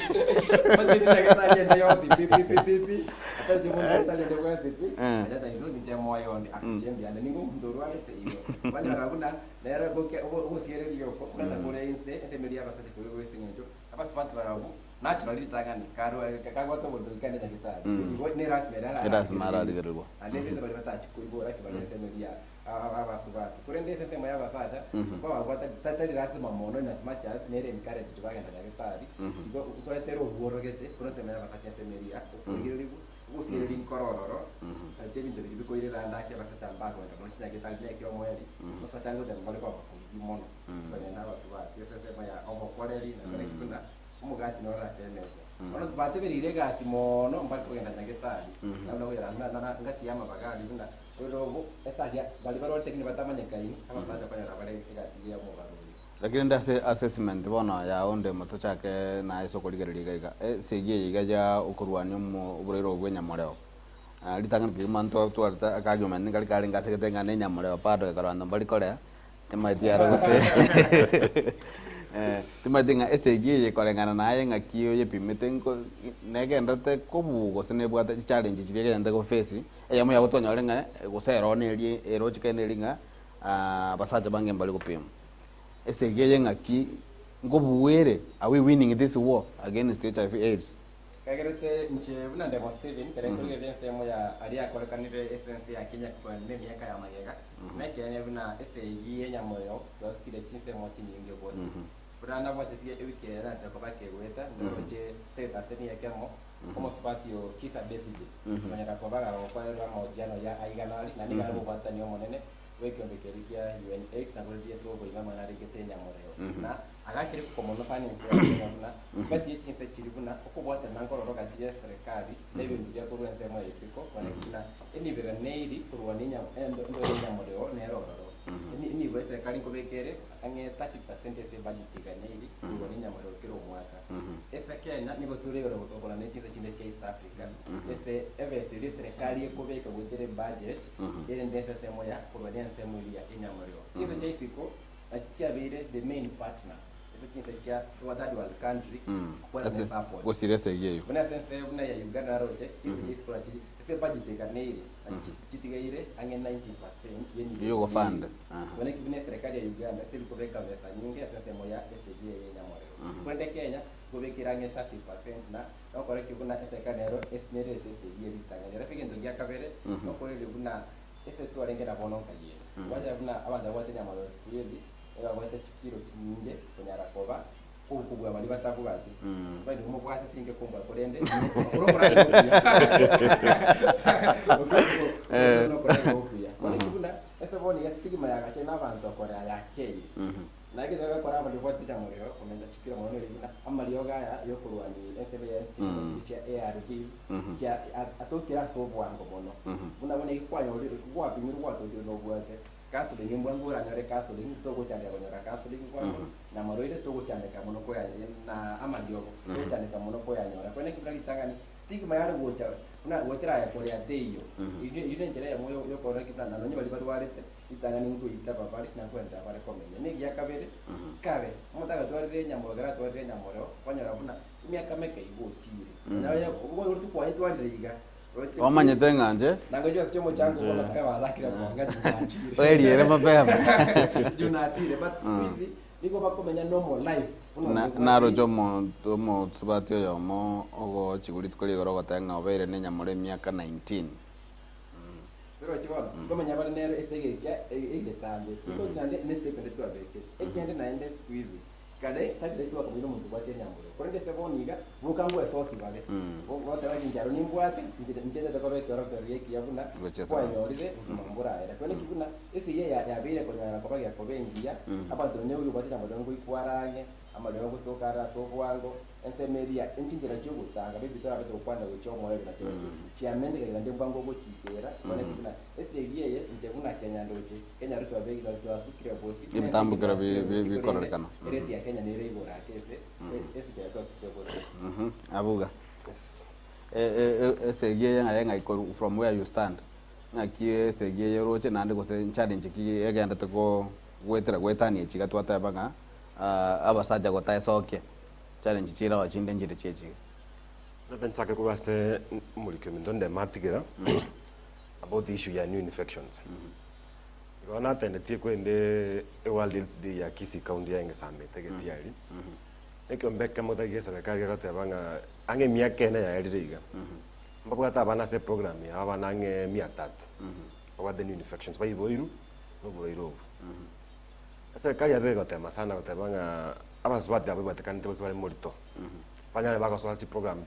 bote tinga kaya ndio yosi pipi hata jumu ndale ndio kwa street hata ndio nje moyo ndi akijembi yande ningo mdoro alete iyo banya rabuna nera boke obo siere dio ko kana kore inse esemeli abasaja ko wese njo abasipati barabu naturally tangani karo kakwa to bodo kande na kitari ngo ne rasmera digerwa alese to bata chikuibora kibale semelia abasubasi kurende sese moya basaja kwa wata tatari rasma mono na smachas nere mikare tubagenda na kitari ngo utoletero uborogete kuna semera basaja semelia ngiri usiri korororo ate bintu biko ire randa ke basaja mbago ndo na kitari ke omoyeli basaja ngo ndabale kwa mono bane na basubasi sese moya omo koreli na kuna umugati no rasemeza ono bate berire gasi mono mbali kugenda nyagetari nabwo wera na ngati yama bagali bunda ero esadia bali baro tekni batamanya kai abasaja kwa yara bale sigati ya mo baruri lakini ndase assessment bona ya onde moto chake na isoko ligeririga segie yigaja ukurwani mu uburero bwenya moreo litangana ki manto tuarta akajo men ngali kali ngase ketenga nenya moreo pado karanda bali korea emaiti yaro gose timatinga SAG yekolengana naye ngakio yepimitengo negendete kobugo senebwata challenge chigende ko face eyamo ya gutonya olenga gusero neli ero chikene linga basaja bange mbali kupima SAG ngaki ngobuwere are we winning this war against HIV/AIDS kagerete nche buna demonstrate ni kare kule dense mo ya aria kolekanire essence ya Kenya kwa miaka ya magega meke ne buna SAG yenyamoyo doskire chinse mo chinyinge bose Buranda bote pia ewikera ndako bake weta ndoje se tateni yakemo como spatio kisa beside manyara kwa baga kwa mahojiano ya aiganali na niga nabo batani omonene weke mbekerikia UNX na kuletia so kwa imama na rigete nyamoreo na agakire kukomono finance ya na bati chinse chiribuna okubwata nankoro roga dia serikali lebe ndia kuruense mo isiko kwa kina eni bega neiri kurwaninya endo nyamoreo nero ni we serikali kubekere ange 30% ese budget ganeli kurwaninya nyamoreo kiro mwaka esa Kenya nigo turero gutokora n'ekintu kinde cya East Africa ese evese serikali ekubeka gutere budget ere ndese semo ya kurwaninya semo ya inyamoreo kintu cya isiko achiabire the main partners kintu cya third world country kwa support gusirese yeyo bona sense una ya Uganda roje kintu cya isiko ati ese budget ganeli kitigaire ange 90% yeni yo fund bona kibine serikali ya Uganda tili kubeka pesa nyingi semo ya SDA inyamoreo kwende Kenya kubekira nge 30% na okore kibuna esekanero esnere SDA bitanga rafiki ndo ya kabere okore libuna ese tu arengera bono kaye waje buna abanda wate nyamalo skili ega wate chikiro kinyinge kunyara koba kubwa bali batakubazi bali mu kwate tinge kumba kurende ese boni yasikima yagache n'abantu akora yakeye nage daga kora bali vote jamoreo komenda chikira mono ibina amaliyo gaya yo kurwani SBS cha ARVs cha atokira so bwango bono unabona ikwanyo kwa pinyu kwa to no bwate kaso de ngembangura nyore kaso de toko cyane abanyora kaso de kwango na maroide toko cyane kamono ko ya na amaliyo toko cyane kamono ko ya nyora kwene kibra kitangani stigma yale gocha una wotera ya korea deyo ile njera ya moyo yo kora kitana nanyo bali bali warete itangani ngo itaba bali na kwenda bali komenya negi yakabere kabe mutaga twarire nyambo gara twarire nyamoro kwanyara buna imyaka meke igotire nawe ubwo uri tukwa twarire yiga wamanye tenganje nango jo sitemo changu kwa takaba lakira mwanga chachire eliere mapema junachire but squeeze niko bakomenya normal life naro jomo tomo tsubatio yomo ogo chiguri tukuri goro gotenga obere ne nyamore myaka 19 pero chibona komenya bari nero esege ya egetambe iko nande neste pende tu abeke ekende naende squeeze kade takire siwa komino muntu bwate nyamure korende seboniga bukangu esoki bale wote waki njaro nimbwate njende takore kero yeki yabuna kwa nyorire mambura era kwene kibuna ese ye ya bire konyara kwa ya kobengia abantu nyewe bwate nyamure ngo ikwarange amalero gutokara sovwango ensemeria enchinjira cyo gutanga bibitara bito kwanda gucyo moyo na cyo chiamende kagende bwango go chikera bone kibuna ese yeye nje kuna Kenya ndoje Kenya ruto abegi na cyo asukira bosi ibitambukira bikororikana ereti ya Kenya nire ibora kese ese cyo to bosi abuga ese yeye ngayenga from where you stand ngakie ese yeye roche nande go se challenge ki egenda to gwetera gwetani chiga twataba abasaja gotaye soke challenge chira wachinde njire chechi Napensake kuba se mulike mindonde matigera about the issue ya new infections. Gona tende tie kwende World AIDS Day ya Kisii County ya ngesambe tegeti yali. Ekyo mbeka moda gesa serikali gatebanga ange miaka ene ya eriga. Mbapo ata bana se program ya bana ange 300. About the new infections by boiru no boiru. Serikali ya bego tema sana gatebanga abaswati abo batekante bose bali morito. Panyale bako swati program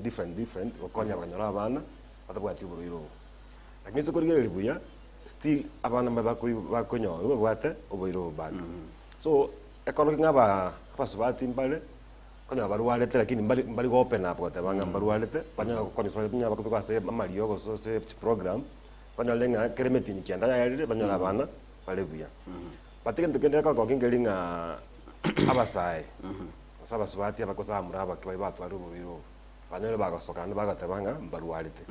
different okonya banyora abana batabwati boiru. Lakini soko ligere libuya still abana bakonyo bwate oboiru bana. So ekolo ngaba abaswati mbale konya baruwalete lakini mbali go open up gatebanga baruwalete panyala konya swati nyaba ko se amaliyo go so se program panyala lenga kremeti ni kianda ya banyora abana bale buya. Patike ndikende ka kingelinga abasai saba swati abakoza muraba kibai batu ari bubiro banyere bagasokana bagatabanga mbarualite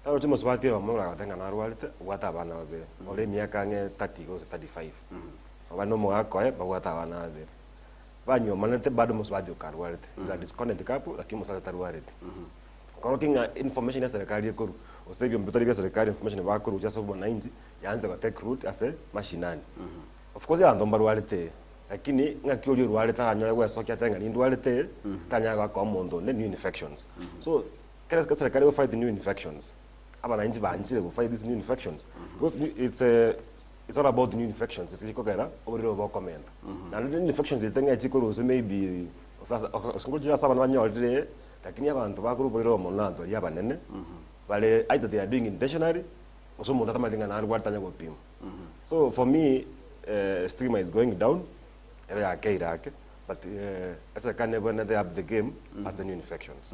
aro timo swati bamura gatenga narualite gwata abana babe ole miaka nge 30 go 35 abano mo akoe bagwata abana babe banyo manete bado muswati ukarualite za disconnect kapu lakini musata tarualite koro kinga information ya serikali ekuru osebyo mbutari ya serikali information bakuru cha sobo 90 yaanze ga take route ase mashinani of course ya ndomba rualite lakini ngakyo rualite anyoya gwa sokya tenga ni rualite tanyaga kwa mondo ne new infections so kera serikali will fight the new infections aba 90 banjire go fight these new infections because it's all about the new infections it's ikokera obriro ba comment na new infections itenga chikoro so maybe sasa singojira saba banyolire lakini abantu bakuru bolero monanto ya banene bale either they are doing intentionally oso mundu atamalinga na arwatanya gopima. So for me stigma is going down era ya keirake, but as I can never they up the game as a new infections.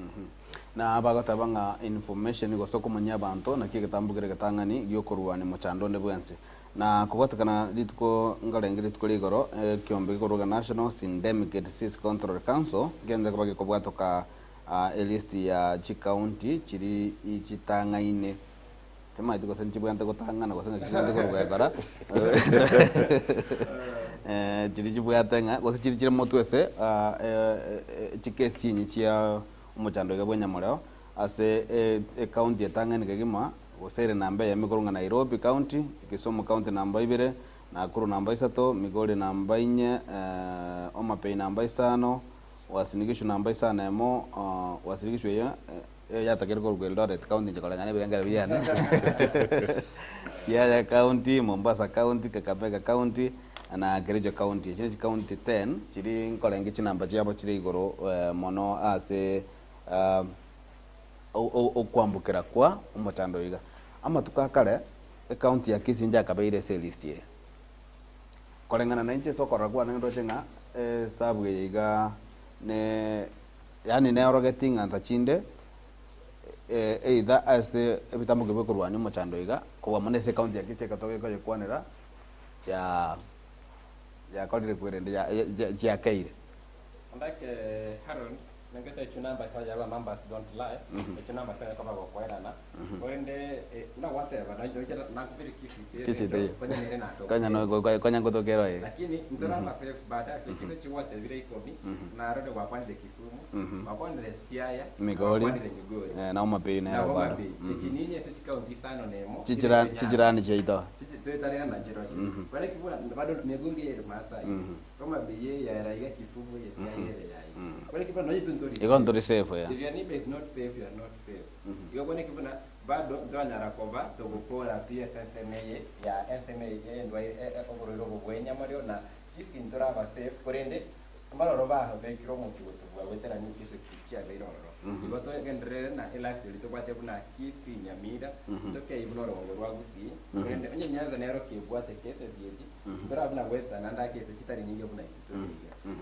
Na bagatabanga information igosoko munya bantu na kigatambugire gatangani gyokorwane muchando ne bwense na kugotakana litko ngalengire tukuri igoro kiombe igoro National Syndemic Disease Control Council gende kubage kubwatoka list ya chi county chiri ichitangaine tema itiko senchi bwante gutangana gosenga kishande korugara chiri chibwatanga gose chiri motwese chikesi chinyi chia umuchando gabwenya moreo ase county etangani kagima gosere namba ya Migori Nairobi county, Kisumu county namba 2, Nakuru namba 3, Migori namba 4, Omapei namba 5, Wasinigishu namba 5 emo wasinigishu ya takero ko Eldoret county njikolangane birengera biyana Siaya county, Mombasa county, Kakamega county na Kericho county. Chini county 10 chiri nkolengi chinamba chiabo chiri igoro mono ase okwambukira kwa umuchando iga ama tukakare county ya Kisinja kabeire se list ye kolengana na inche sokora kwa ndo chenga sabwe iga ne yani ne orogeting anta chinde either as ebitambo gebe kurwani umuchando iga kwa monese county ya Kisinja katoke kwa kwanera ya kodire kwende ya keire ndake Haron nangeta chunamba saja ba numbers don't lie chunamba sana kama kwa kwenda na kwende na whatever na ndio na kupiri kisi kwenye nene na to kanya no kanya ngotokero lakini ndoramba safe baada sikise chiwote vile iko ni na rode kwa kwende Kisumu kwa kwende Siaya Migori na Omapei na Baba chininye se county sana nemo chichirani cheito chichitare na jiro kwa kibuna bado Migori ya Masai kama biye ya raiga Kisumu ya Siaya ya kwa kibuna no jitu Igon to safe ya. If your neighbor is not safe, you are not safe. Igo kone kibuna bado ndwanya rakoba to gukora PSSMA ya SMA ndwa ogorero gugwenya mario na kisi ndoraba safe korende maloro baho bekiro mu kibuto bwa wetera ni kisi kikia beiroro. Igo to gendrere na life lito kwate buna kisi nyamira toke ibunoro ngorwa gusi korende onye nyanza nero kibwate cases yeti ndoraba na western anda kesi chitari nyingi buna kitutu.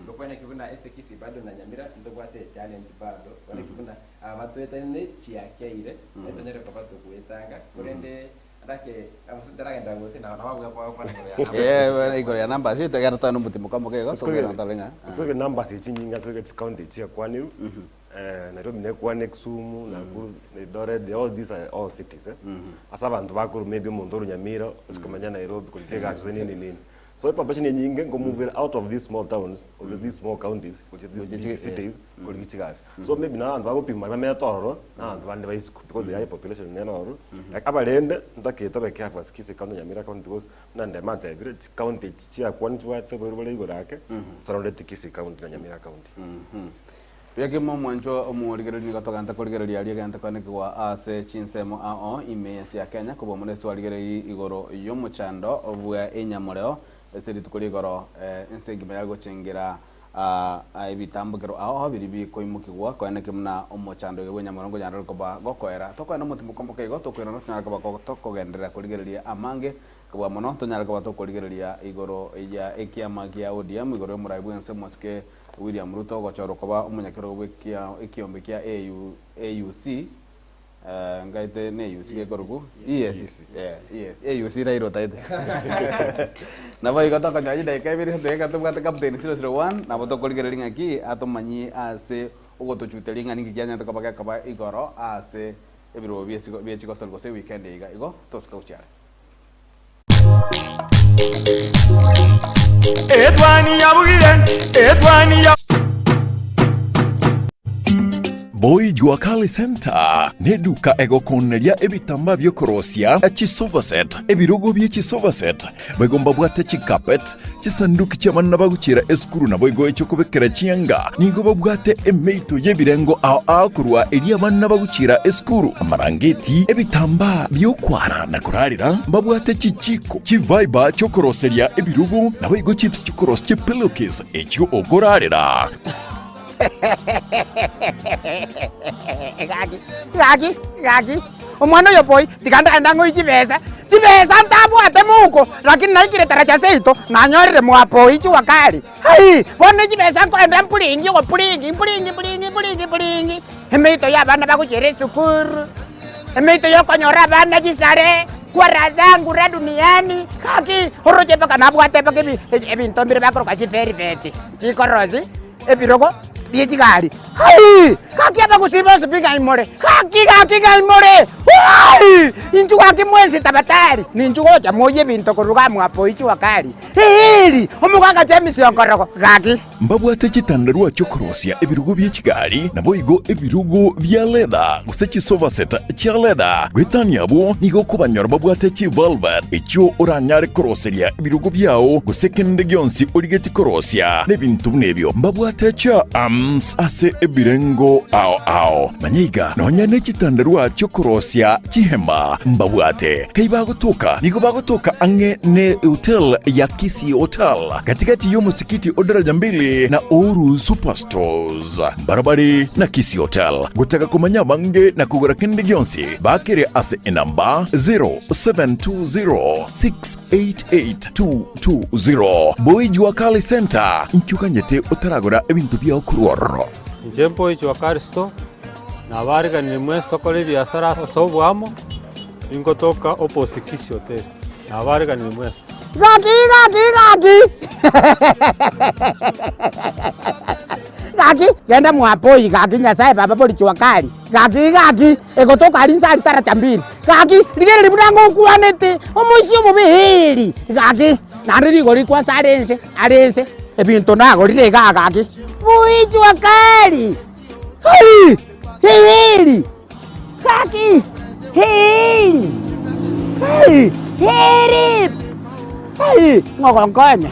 Lokwana kibuna kisi bado na nyamira ndobwate challenge bado kwa kibuna abatueta ne chiakeire etonyere kapato kuetanga korende ndake amusindara ngenda ngote na wabwe kwa bwana iko ya namba sio tagarata no mutimo kama kego so ngena talenga so ke namba si chinyinga so ke county chia kwani Nairobi ne kwane Kisumu na Eldoret all these are all cities asaba abantu bakuru maybe Mondoro Nyamira usikamanya Nairobi kulitega nini so if population is nyingi go move out of these small towns or these small counties which is these big cities for gichigas so maybe now and bago pima me toro and one device because the high population in Nairobi like abalende ndake to be careful skisi county Nyamira county because nande mata every county chia kwanti wa to bole go rake surrounded kisi county Nyamira county Yake mwanjo omurigereri ni gatoganta kurigereri ali ganta kane kwa ase chinsemo ao imesi ya Kenya kubo monesti waligereri igoro yo muchando obwa enyamoreo eseri tukuri igoro ensegima yago chengira ibitambukiro aho biribi koimukigwa kwane kimna omuchando gwe nyamorongo nyarero koba gokoera tokwena mutimu komboke go tokwena no nyaraka ba tokogendera kurigereri amange kwa mono to nyaraka ba tokurigereri igoro ya ekiama kia ODM igoro muraibu ense moske William Ruto gochoro koba umunyakiro gwekia ekiombe kia AUC ngaite ne AUC ke gorugu yes AUC rairo taite na vai gata kanya ida kai biri hande ka tumga captain 001 na boto koligereri ngaki atomanyi ase ugoto chutelinga ningi kyanya to kabaka kaba igoro ase ebiro bie chiko stol gose weekend iga igo toska uchare Etwani ya Boy Juakali Center neduka egokoneria ebitamba byokorosia chisovaset ebirogo bye chisovaset bagomba bwate chikapet chisanduki cy'abana bagucira eskuru na boygo echo kubekera chianga nigo babwate emeito yebirengo ao kurwa eri abana bagucira eskuru amarangeti ebitamba byokwara na kurarira babwate chichiko chiviber cyokoroseria ebirogo na boygo chips chikoros chipillowcase echo ogorarira Gaki. Omwana yo boy, tikanda ndango ichibesa. Chibesa ntabwate muko, lakini naikire taracha seito, nanyorire mwapo ichu wakali. Hai, bona chibesa kwenda mpulingi, go pulingi. Emeito ya bana bakuchere sukuru. Emeito yo konyora bana chisare. Kwara zangu ra duniani. Kaki, oroje paka nabwate paka ebinto mbire bakoro kwa chiferi veti. Chikorozi, ebirogo. Biechikali. Hai! Kaki apa kusiba sepinga imore. Kaki imore. Hai! Inchu kaki mwenzi tabatari. Ninchu gocha moye binto koruga mwapo ichu wakali. Hili, omuganga chemisi onkoroko. Kaki. Mbabwate chitandarua chokorosia ebirugo byechigali nabo igo ebirugo bya leather gusechi sofa set cha leather gwetania abo nigo kubanyora babwate chi velvet echo oranyare koroseria ebirugo byao gusekende gyonsi origeti korosia nebintu nebyo mbabwate cha ase ebirengo ao manyiga nonya ne chitandarua chokorosia chihema mbabwate kaiba gutoka nigo bagutoka ange ne hotel ya Kisii Hotel katikati yo musikiti odaraja mbili na Oru Superstores barabari na Kisii Hotel gutaka kumanya bange na kugura kende gyonsi bakire ase enamba 0720688220 Boy Juakali Center inkyukanyete utaragura ebintu bya okuruoro Njempo Juakali Store na bariga ni mwezi tokoleli ya sara sobu amo ingotoka opposite Kisii Hotel na bariga ni mwezi Gaki. Gaki, yenda mwapoi gaki nyasaye baba poli Juakali. Gaki, egotoka alinsa litara chambiri. Gaki, ligere libudango ukuanete, omusio mubihili. Gaki, nariri gori kwa sarense, ebinto nago lilega gaki. Boy Juakali. Hai! Hili. Gaki. Hili. Hai, ngokonkonya.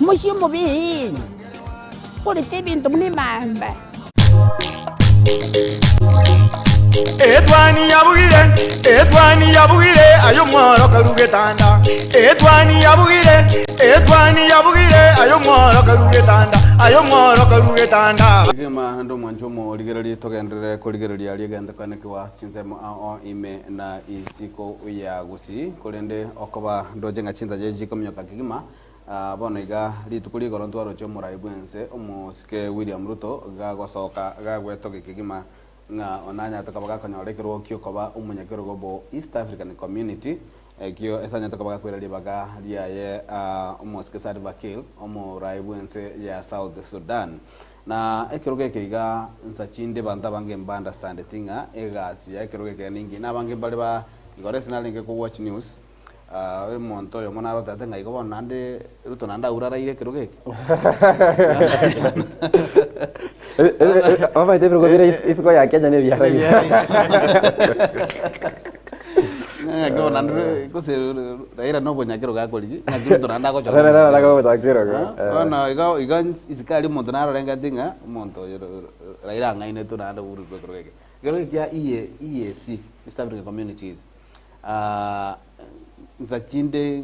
Musio mubihili. Polite bintu mlimamba. Etwani yabugire ayo mworo karugetanda. Etwani yabugire ayo mworo karugetanda. Kigima ndo mwanjomo ligerali togendere kuligerelia ligendekane kwa chinsemo ao ime na isiko ya gusi kolende okoba ndojenga chinza jeji komyoka kigima bona iga litukuli goronto rocho muraibwense omusike William Ruto gagosoka gagwetoke kigima nga onanya tokabaga konyorekero kyokoba umunyakero gobo East African Community kyo esanya tokabaga kwera libaga liaye omusike Salva Kiir omuraibwense ya South Sudan na ekiroge kiga nsachinde banda bange mbanda stand tinga egasi ekiroge keningi na bange bali ba igorese nalinge ku watch news monto yo mona rota tenga iko nande Ruto nanda urara ile kiroge Opa te preocupira isiko ya Kenya ne biara Go nande ko se raira no bonya kero ga koliji na Ruto nanda ko chora la go ta kero go no iga isikali monto naro renga tinga monto raira ngaine to nanda uru ko kiroge kiroge ya EAC East African Communities nsachinde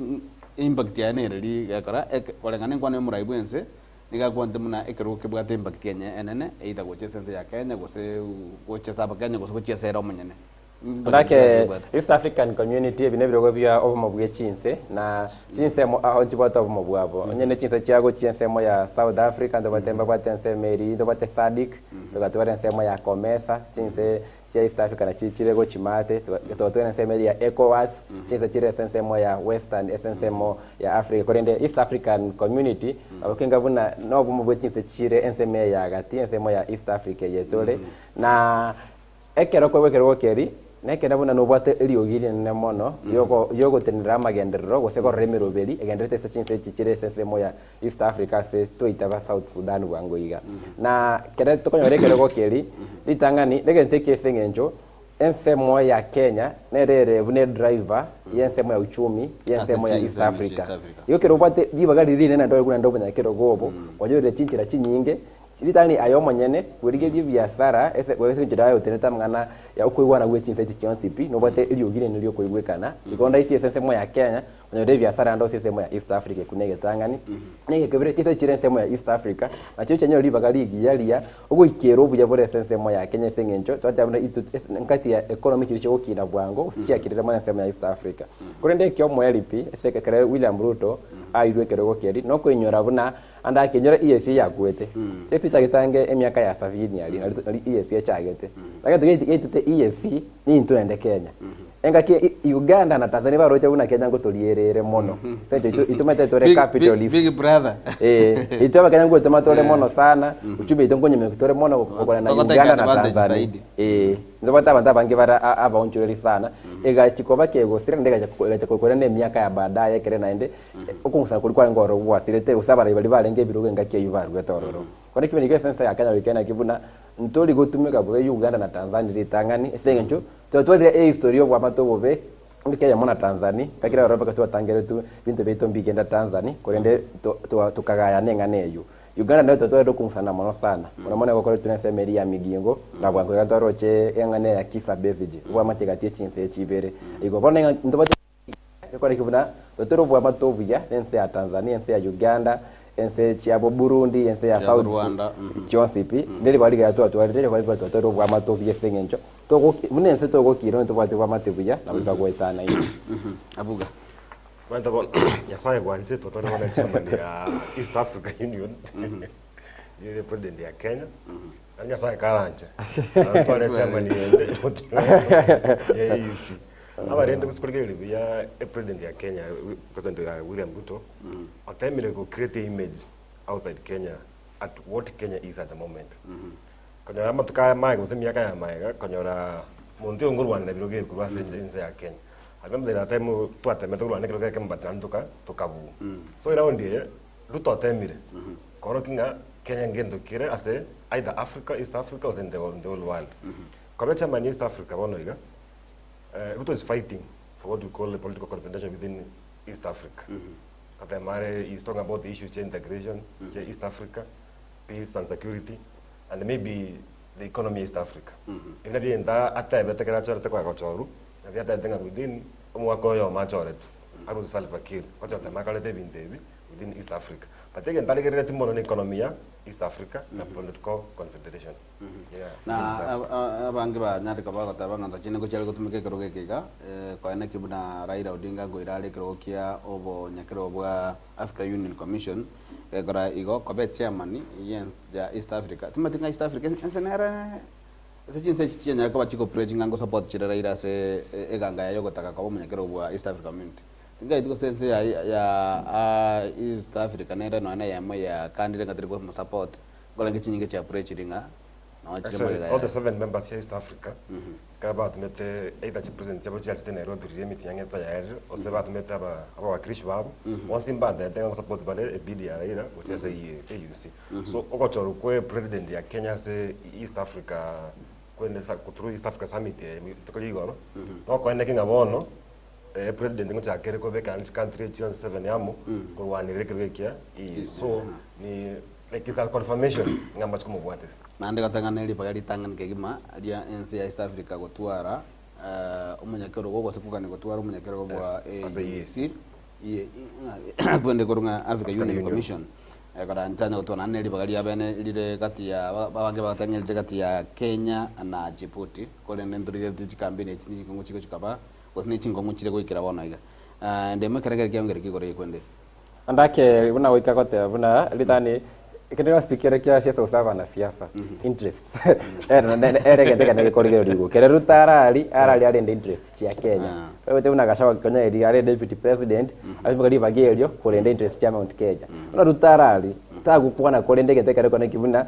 impact ya nereri yakora kolengane kwane muraibwense niga kwante muna ekeruke bwate impact ya enene eita gochesense ya Kenya gose gochesa ba Kenya gose gochesa era munyene Ndake East African Community ebinebiro bya obumobwe chinse na chinse mo ahojibota obumobwe abo nyene chinse chiago chinse mo ya South Africa ndo batemba kwatense Meri ndo bate Sadik ndo gatwarense mo ya Komesa chinse chia East Africa na chirego chimate tutotwene nseme ya ECOWAS chinse chire sensemo ya Western sensemo ya Africa korende East African Community abakenga buna no bumubwe chinse chire enseme ya gati ensemo ya East Africa yetole na ekero kwekero keri nekena buna no bwate eliogiri ne mono yogo tenira magenderero gose ko remero beli egenderete se chinse chire sensemo ya East Africa se toitaba South Sudan wangoiga na kera tokonyorekero keri litangani legente kesengenjo ensemo ya Kenya nerere bune driver yensemo ya uchumi yensemo ya East Africa yo kero bwate dibaga lirine na ndo kuna ndo banya kero gobo wajore chinchira chinyinge Chitani ayo monyene kurigerie biashara ese kwese njira uteneta mngana ya ukuigwana gwechinsa chionsipi no bote iliogire nilio kuigwekana ikonda isi sensemo ya Kenya onye biashara ndo sensemo ya East Africa kunege tangani nege kebere kisa chire sensemo ya East Africa na cyo chenyo libaga ligi yalia ugo ikero buya bore sensemo ya Kenya sengencho twata itu nkati ya economy kiricho kina bwango usikia kirira mwana sensemo ya East Africa kurende kyo mwelipi ese kekere William Ruto airwe kerego keri no kwenyora buna anda kenyora EAC yakwete ese chagitange emyaka ya 70 ali EAC chagete lakini tugete EAC ni into Kenya engaki Uganda na Tanzania baroche una Kenya ngotolierere mono tejo itumete tore capital big brother itoma Kenya ngotoma mono sana uchumi itongonye mekutore mono kokola na Uganda na Tanzania ndo bata bangi bara abaonchuri sana ega chikoba kego sire ndega chakokora ne myaka ya baadaye kere naende ukungusa kulikuwa ngoro wasirete usabara ibali balenge biruge ngaki yubarwe tororo kone kibe nige sensa ya Kenya wikena kibuna ntoli gotumika bwe Uganda na Tanzania ritangani esengencho twatwalira historia bwa matobobe ngikenya mona Tanzania kakira roba katwa tangere tu bintu beto mbigenda Tanzania korende tukagaya nenga neyo Uganda ndio twatwalira kumsana mono sana unamona kwa tunasemeri ya migingo na bwango gatoroche engane ya kisa besije bwa mategati chinse chibere iko bona ndo kwa kibuna twatoro bwa matobuya ense ya Tanzania ense ya Uganda ense ya Burundi ense ya South Rwanda chonsipi ndeli bali ya twatwalira bali twatoro bwa matobuya sengencho toko munense toko kiro ndo bwa matobuya na bwa kwetana hiyo abuga Wanda bon ya sai gwanze totoro wana chairman ya East Africa Union yeye president ya Kenya anya sai karanje totoro chairman ya EAC abarende kusikolekele ya president ya Kenya president William Ruto atemile ko create image outside Kenya at what Kenya is at the moment kanyora matuka mai kusemyaka ya mai kanyora monte ngurwana na biloge kubase nze ya Kenya agambe la time twata metoro nekelo keke mbatanduka tukabu so ira ondie Ruto atemile koro kinga Kenya ngendo kire ase either Africa East Africa or in the whole world kobecha man East Africa bonoiga Ruto is fighting for what we call the political confederation within East Africa. He's talking about the issues of integration, East Africa, peace and security, and maybe the economy of East Africa. If not in that, at the better culture, the Quacoru, if you had that within Umuakoyo Majoret, I was Salva Kiir, what of the Makalete within East Africa. But again, that is the economy East Africa, the political confederation. Na abangi ba nyari kabaga tabanga ndachine ko cyari gutumike keroge kega kwa ene kibuna Raila Odinga ngo irale kerokia obo nyakero bwa Africa Union Commission egora igo kobe chairman ya East Africa timatinga East Africa ensenera sechinse chinya ko bachiko preaching ngo support chira Raila se eganga ya yogotaka kwa munyakero bwa East Africa community tinga itiko sense ya East Africa nere no ya mo ya candidate ngatiri ko support ngola ngichinyinge cha preaching Actually, all the 7 members here in East Africa, about mete either president chabo chia tena Nairobi remit yange ta yaje o se bat mete aba wakrish babo once in band tenga support bale bidi ya Raila which is AUC so okochoro kwe president ya Kenya se East Africa kwende sa kuturu East Africa summit tukoligo no no kwende kinga bono president ngocha kere ko be country chion 7 yamo ko wani rekerekia so ni like it's a confirmation ngamba chikumo bwates nande katangana ili pagari tangana kegima alia ensi ya East Africa gotwara umunyakero gogo sekukane gotwara umunyakero bwa AEC ye kwende korunga Africa Union Commission ekara ntanya gotwana neli pagari abene lire kati ya babange batangele kati ya Kenya na Djibouti kole ndurire tikambi ni kingo chiko chikaba gosni chingo muchire goikira bona iga ndeme keregere kyongere kigore kwende andake buna wika kote buna litani ikitaka speaker kia siasa usava na siasa interest kende korigero digo kereru tarali arende interest ya Kenya wewe tuna gashawa Kenya ili ale deputy president alipogali bagelio kolende interest ya Mount Kenya una rutarali tagukuana kolende keteka reko na kibuna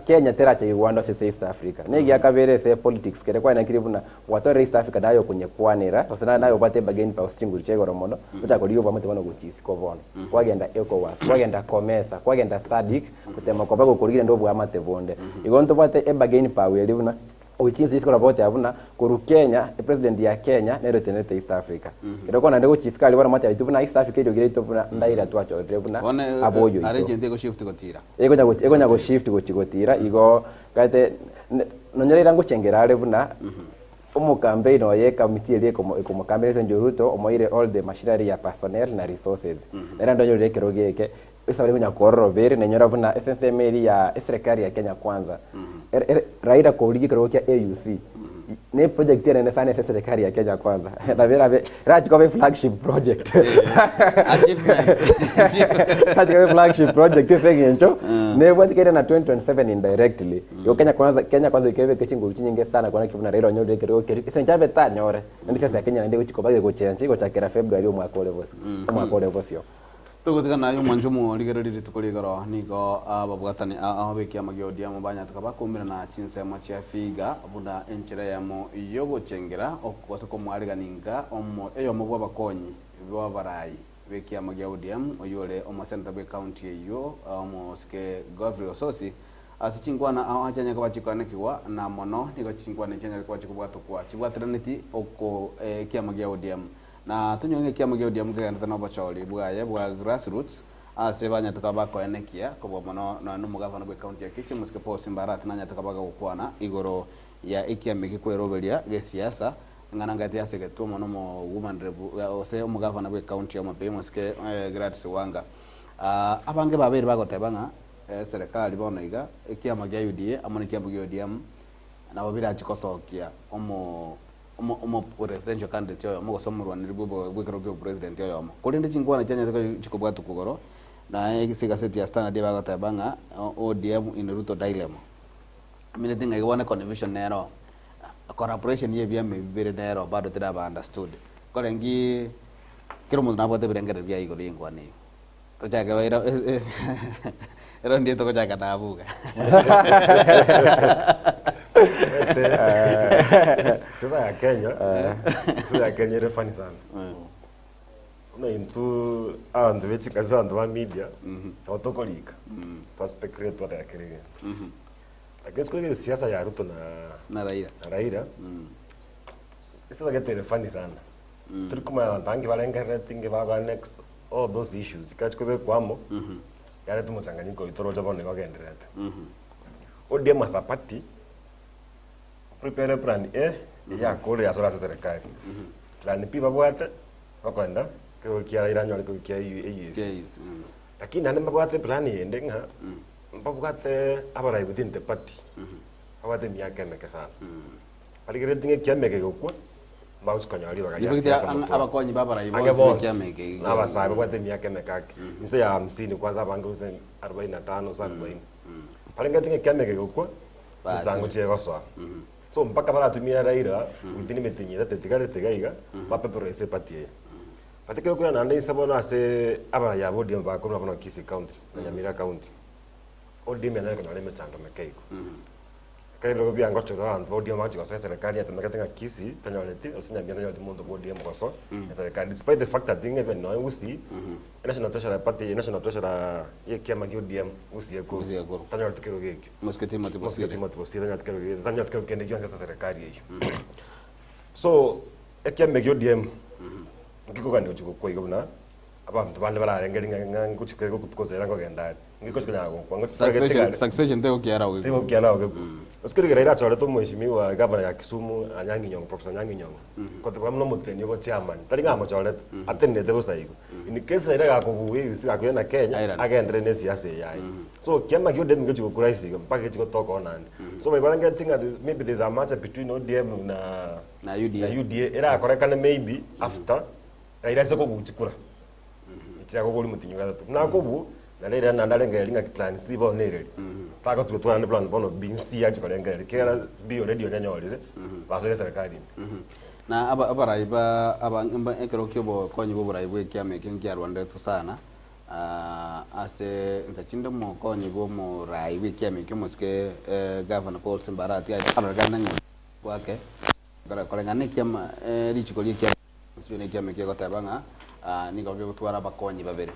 Kenya teracha Rwanda sese East Africa negi akabere se politics kere kwa nakiribuna watore East Africa dayo kunye kwanira osana nayo bate bageni pa stingu chegoro mono utakoliyo bamute bano guchisi kovona kwagenda ECOWAS kwagenda COMESA kwagenda SADC kutema kwa bago kurigire ndo bwa amate bonde igonto bate bageni pa welibuna Uchinsi isikora bote abuna kuru Kenya president ya Kenya nero tenete East Africa. Iroko na ndego chiskali wana mata itubuna East Africa iro gire itubuna ndaira twacho rebuna aboyo. Are gente go shift gotira. Ego nyago shift gotira igo kate nonyerera nguchengera rebuna. Omo campaign oye committee ile como campaign njoruto omoire all the machinery ya personnel na resources. Era ndonyo rekero geke isabari kunya korro bere nenyora buna SSML ya serikali ya Kenya kwanza. Raila ko uligi kero kia AUC. Ne project ya na sana serikali ya Kenya kwanza. Na vera raji kwa flagship project. Achievement. Raji kwa flagship project segencho. Ne wati kere na 2027 indirectly. Yo Kenya kwanza ikebe kechingo chinyinge sana kwa kibuna Raila nyode kero kero. Isenjabe ta nyore. Ndi sasa Kenya ndego chikobage go chenchi go chakera February mwaka ole vosi. Mwaka ole vosi yo. Tugutikana yo mwanjumu ligereri tukuligoro niko babwatani abekia magiodia mubanya tukabakumira na chinsemo chia figa buna enchira yamo yogo chengera okose ko mwariganinga omo eyo mubwa bakonyi bwa barai bekia magiodia oyole omo center be county yo omo ske Gabriel Sosi asichingwana ahajanya kwa chikwanekiwa na mono niko chingwana chenya kwa chikubwato kwa chibwatraniti oko kia magiodia na tunyonge kia magiodia mugenda na bacholi bwaye bwa grassroots asebanya tukabako enekia kobo mono na numugavana bwe county ya Kisii muske Paul Simbarat nanya tukabaga gukwana igoro ya ikia megi kweroberia ge siasa ngana ngati yaseke tu mono mo woman rep ose umugavana bwe county ya Mapei muske Gladys Wanga abange babiri bagotebanga serikali bonoiga ikia magia UDA amone kia magiodia na babira chikosokia omo presidential candidate yo mo gosomurwa ni rubo gwikero gyo president yo mo kulinde chingwana cyanya chikobwa tukugoro na egisiga seti ya standard bagotabanga ODM in Ruto dilemma mine tinga iwana convention nero corporation ye bia mebere nero bado tira ba understood korengi kero mo nabote birengere bia igoro ingwani to jaga waira era ndiye to jaga nabuga Sasa ya Kenya, sasa ya Kenya ile funny sana. Una into and which kazi and wa media, autokolika. Perspective ya kirege. Lakini siku ile siasa ya Ruto na Raila. Sasa ile funny sana. Tulikuma tangi balenga tinge ba next all those issues. Kachukue kwamo. Yale tumuchanganyiko itoro jabone wagendelea. ODM as a party prepare plan ya kule ya sola serikali. Plan P babwate bakwenda kwa kia iranyo kwa kia AUS. Lakini nane babwate plan yende nga babwate abara within the party. Babwate miyake meke sana. Aligere dinge kia meke kwa baus kanyali bagaja. Yifika abakonyi babara ibo kia meke. Abasa babwate miyake mekake. Nse ya 50 kwanza bangu 45 sana 40. Palinga dinge kia meke kwa zangu chego sawa. So mpaka baratumia Raila within meeting yete tegaiga bapepero ese patie patike kuna nande isabona ase aba ya ODM ba kuna bana Kisii county na Nyamira county ODM yana kuna le mechando mekeiko kai logo bia ngocho ran ODM ma chiko serikali atameka Kisii tanyoleti osinya bia nyote mundo ODM koso serikali despite the fact that being even no usi national treasury party national treasury ye kiama ODM usi yako tanyoleti kero geki musketi matibosire tanyoleti kero geki tanyoleti kero kende gyo serikali hiyo so ekiama ODM ngiko kandi uchiko kwa igona abantu bande bararengeringa nguchike ko kukozera ngo gendari ngiko chikanya ngo succession teo kiara ugo teo kiara ugo usikiri Raila chore to mheshimiwa governor ya Kisumu Anyangi Nyong'o Professor Anyangi Nyong'o kote kwa mno muteni ko chairman tari ngamo chore atende tebo saigo in case ira ga kubuwe usi ga kwena Kenya agendere ne siasa yayi so kiama kyo dem ngechiko kuraisi mpaka chiko toko onandi so my baranga think that maybe there's a match between ODM na UDA ira korekana maybe after Raila seko kuchikura chako kuli mutinyo gatatu na kubu na Raila na ndalenga linga plan si bo nere taka tukutwana ne plan bono binsi ya chiko lenga kera bio radio nyanyolire baso serikali na abaraiba abanga ekero kyobo konyi bo baraibu kyame kingia Rwanda tu sana ase nsachindo mo konyi bo mo raibu kyame kyomoske governor Paul Simbarat ya abaragana kwake kora kolengane kyama lichiko likia sio ne kyame kyo tabanga niko gutwara bakonyi babere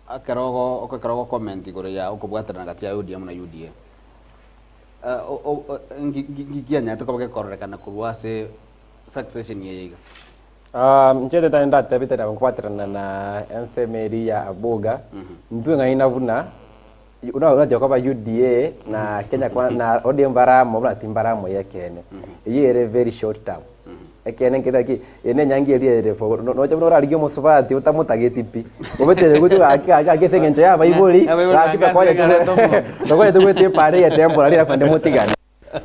akarogo comment igoro ya ukubwatana gati ya ODM na UDA ngikianya tukabage korrekana kurwase succession yega nchete taenda tebite na kwatrana na ensemeri ya Abuga mtu ngaina vuna unajua kwamba UDA na Kenya kwa na ODM baramo na timbaramo yekene yere very short term ekene ngidaki ene nyangi eri fo no chabno rarigyo musubati utamutageti pi obete gutu akese ngenje ya baibuli akipa kwa to gwete pare ya temporary ya kwende mutigani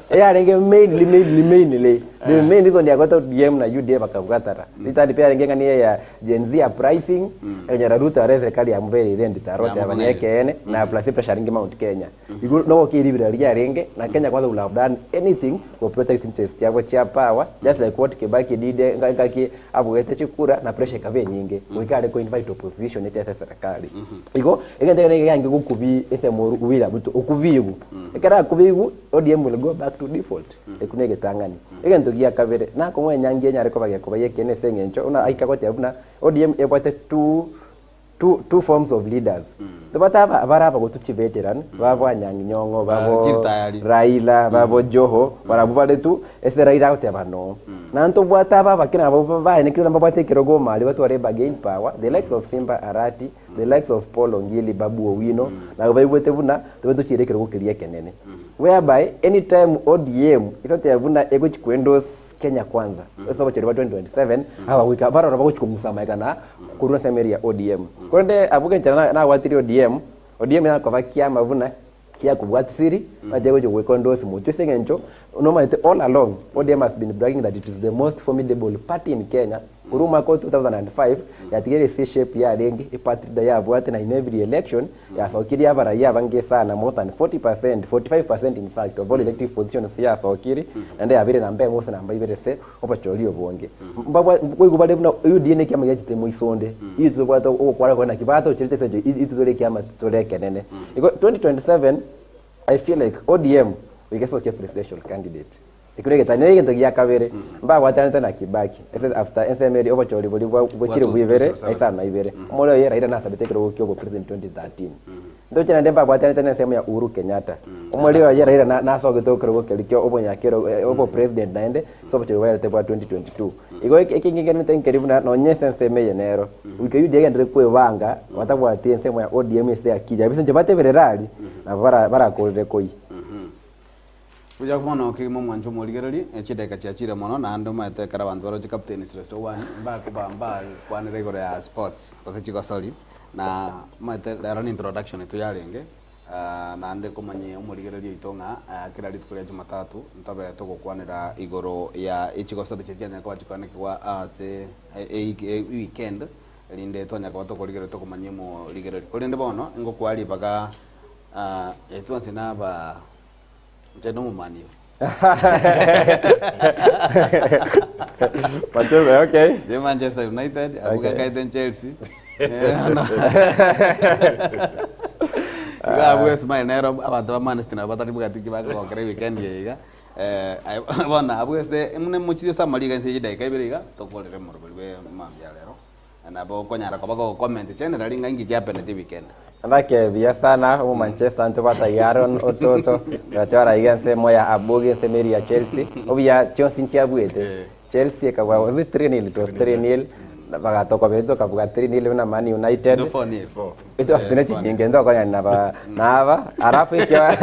renge mainly the main reason ya goto DM na UDA bakagatara litadi pia renge ngani ya Gen Z ya pricing ya Ruto ya serikali ya mbele rendi tarote ya banyekene na plus pressure ringi Mount Kenya igu no kiribira ya renge na Kenya kwanza will have done anything to protect interest yako cha power just like what Kibaki did ngaki abugete chikura na pressure kabe nyingi wikale ko invite opposition ya serikali igo egende yangi gukubi ese moru uwira buto okubigu ekara kubigu ODM will go back to default ekunege tangani egento gia kabere na ko nyangi nyare ko bageko bayekene sengencho una aikakote abuna ODM ebote two forms of leaders tobata baraba gutuchi veteran babo anyangi nyongo babo Raila babo Joho barabubale tu ese Raila kote abano nanto bwata baba kina babo baene kilo mbabate kirogo mali watu wareba gain power the likes of Simba Arati the likes of Paul Ongili Babu Owino na baibwete buna tobeto chire kirogo kirie kenene whereby anytime ODM itote yavuna ego chikwendos Kenya kwanza sababu chiri 2027 hawa wika bara rabo chikumsamaika na kuruna semeri ya ODM konde abuke nchana na watiri ODM na kwa kia mavuna kia kubwati siri matego jo wekondos mutu sengencho no all along ODM has been bragging that it is the most formidable party in Kenya kuruma ko 2005 yatigere si shape ya rengi ipati da ya bwate na in every election ya sokiri ya bara ya bange sana more than 40% 45% in fact of all elective positions ya sokiri and ya vile nambe mo sana mbaibere se opacholi obonge mbabwa kwigubale na UDN kama yachite muisonde iyi tubwata okwara kona kibato chirite seje iyi tudole kama tutoleke nene iko 2027 I feel like ODM we get a presidential candidate ikurege tanere ngento ya kabere mba watana na Kibaki ese after SMR obacholi boli bwachire bwibere aisa na ibere molo ye Raila na sabete kero kyo president 2013 ndo chana ndemba watana na sehemu ya Uhuru Kenyatta omole ye Raila na so geto kero kyo obonya kero obo president naende so bacholi wa te 2022 igo ekingenge ntenkeribu na nonyese nseme yenero wike yude ngendre kwevanga watabwati sehemu ya ODM ese akija bisenje batebererali na bara kolere koi Uja kumono kimo mwancho moligereri echideka chiachira mono na ando maete karabantu baro chi captain Sylvester Wani mba kubamba kwani regore ya sports kose chiko soli na maete run introduction tu yarenge na ande komanye umoligereri itonga kira litu kule Jumatatu ntabe toko kwanira igoro ya ichiko soli chichanya kwa chikwane kwa se weekend linde tonya kwa toko ligero toko manye mo ligereri kolinde bono ngo kwali baga etuanse na ba Jeno mumani. Manchester okay. The Manchester United, abuka kaiten Chelsea. Abuka smile nero abantu ba Manchester na batari bugati baka kokere weekend yega. Bona abuka se mune muchizo sa maliga nse dai kai beriga to kolere morbe mambia lero. Na bo konyara ko bako comment generally ngangi kya penalty weekend. Andake via sana huko Manchester antopata Yaron Ototo gachora iganse moya Abuge semeri ya Chelsea obia Chelsea nchiabwete Chelsea kawa 3-0 to 3-0 bagatoka beto kabuga 3-0 na Man United 4-0 ito tunachi ngendo kwa nava arafu ikiwa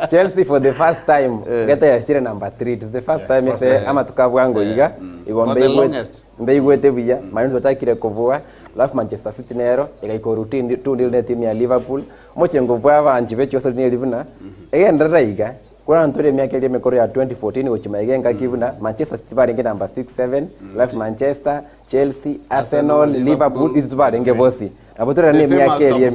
Chelsea for the first time geta ya sire number 3 it is the first time ise ama tukabwango iga igombe igwete bia Man United atakire kovua alafu Manchester City nero ikaiko routine 2-0 na timu ya Liverpool moche nguvu abanji becho so ni livuna egenda raiga kuna ntore miaka ile mekoro ya 2014 uchimayenga kivuna Manchester City barenge number 6-7 alafu Manchester Chelsea Arsenal Liverpool is barenge bosi abutora ne miaka ile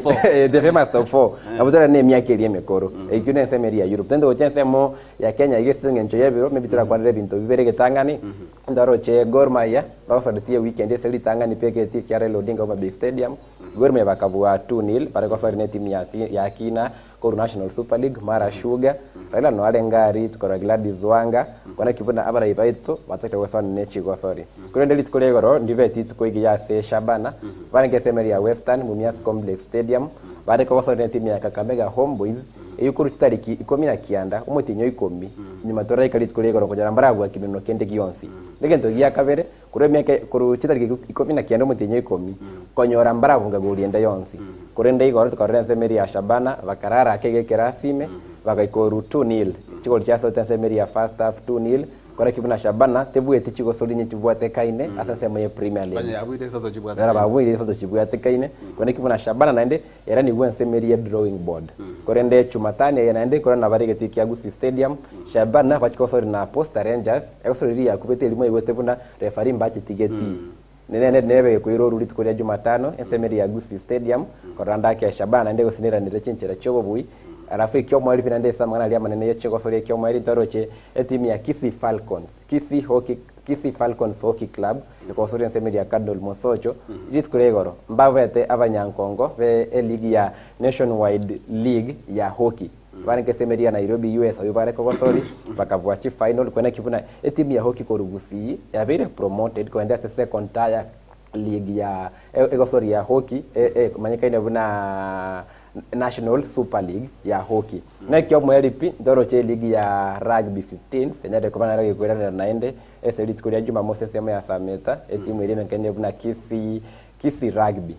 the famous top 4 abutora ne miaka ile mekoro ikune semeri ya Europe tendo chense mo ya Kenya igesenge nchoye biro mebitira kwa rebinto biberege tangani ndaro che Gor Mahia rofa de weekend seli tangani peke ti Kiare Odinga over Bay Stadium Gor Mahia bakabua 2-0 pare kwa fari timu ya Kina Koro National Super League Mara Sugar Raila no alengari tukora Gladys Wanga kona kivuna abara ibaito watakete wasana nechi go sorry kurende litkolego ro ndiveti tukoigi ya se Shabana vanenge semeri ya Western Mumias Complex Stadium bare kogosore timu ya Kakamega Homeboys eyukuru kitariki 19 umutinyo 10 nyuma tora ikalit kuri igoro kujara mbaragwa kimino kende gionsi negento giya kabere kuri miaka kuri kitariki 19 umutinyo 10 konyora mbarabunga gurienda yonsi kurenda igoro tukarenze meri ya Shabana bakarara akege kerasime bagaikoru 2-0 chigol cha sote semeri ya first half 2-0 kora kibuna Shabana tebuete chigo solinye chibwate kaine asa sema ye Premier League banya abuite sato chibwate dara babuite sato chibwate kaine kora kibuna Shabana naende era ni gwen semeri ya drawing board korende chumatani ya naende kora na barige tiki Agusi Stadium Shabana bachikosori na Posta Rangers ekosori ya kubete limo iwete buna referee mbachi tigeti nebe kuiro ruli tukolia Jumatano semeri ya Agusi Stadium koranda ke Shabana ndego sinira ndire chinchera chobo bui arafu ikyo mwali pinande samana ali amanene yeche kosori ikyo mwali toroche timu ya Kisii Falcons Hockey Club ikosori nsemedi ya Cardinal Mosocho jit kuregoro mbavete abanyankongo ve ligi ya Nationwide League ya hockey bane kesemedi ya Nairobi US ayubare kosori bakavwa chi final kwena kivuna timu ya hockey korugusi ya very promoted kwenda second tier league ya ikosori ya hockey manyika inavuna National Super League ya hockey. Na kyo mwelipi ndoro che ligi ya rugby 15 enyade kubana rage kwera naende eselit kuria juma mose sema ya Sameta timu ile mekende buna Kisii Rugby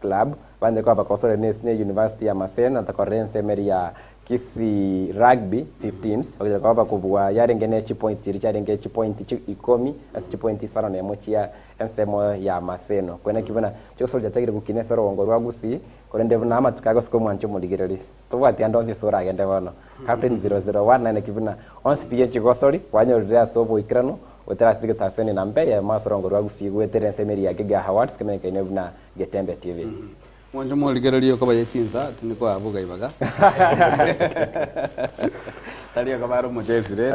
Club bande kwa bakosore National University ya Maseno atakorense meri ya Kisii Rugby 15 okija kwa bakubwa yarengene chi point richarenge chi point 10 as chi point sana na mochi ya ensemo ya Maseno kwena kibona cyo solja tagire gukinesa rongo rwagusi korende buna matukago siko mwancho muligireri tubati andonse sura agende bono captain 001 na kibuna once pije chigosori wanyorira sobo ikrano wetera sike taseni na mbe ya masorongo rwagusi gwetere semeri ya Giga Awards kemeneka inebuna Getembe TV mwanjo muligererio ko bayetsinza tiniko avuga ibaga taliyo kabaro mujezire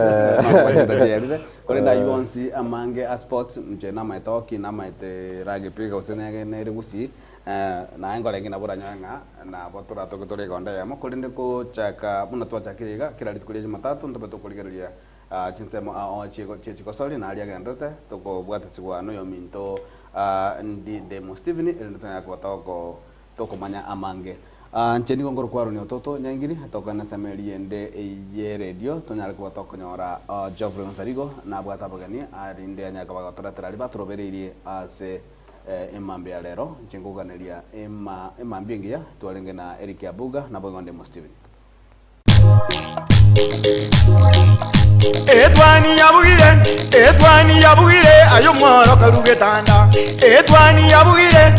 mwaje korenda yonsi amange a sports mje na maitoki na maite rage piga usenege nere gusi na engole ngina buranyanga na botura tokotore gonda yamo korende ko chaka buna twa chakiriga kirali tukulie Jumatatu ndo tukuligereria chinsemo a chiko soli na aliaga ndote toko bwate sigwano yo minto ndi demo Steven ndo tanya kwa toko manya amange ncheni ngoro kwaro ni ototo nyangiri toka na sameli ende ye radio tonyale kwa toko nyora Geoffrey Nsarigo na bwata bagani arinde anya kwa tora tari batrobererie ase emambe ya lero chenguganeria emambe ngia twalenge na Eric Abuga na bongonde mo Steven Etwani yabugire ayo mwaro karugetanda etwani yabugire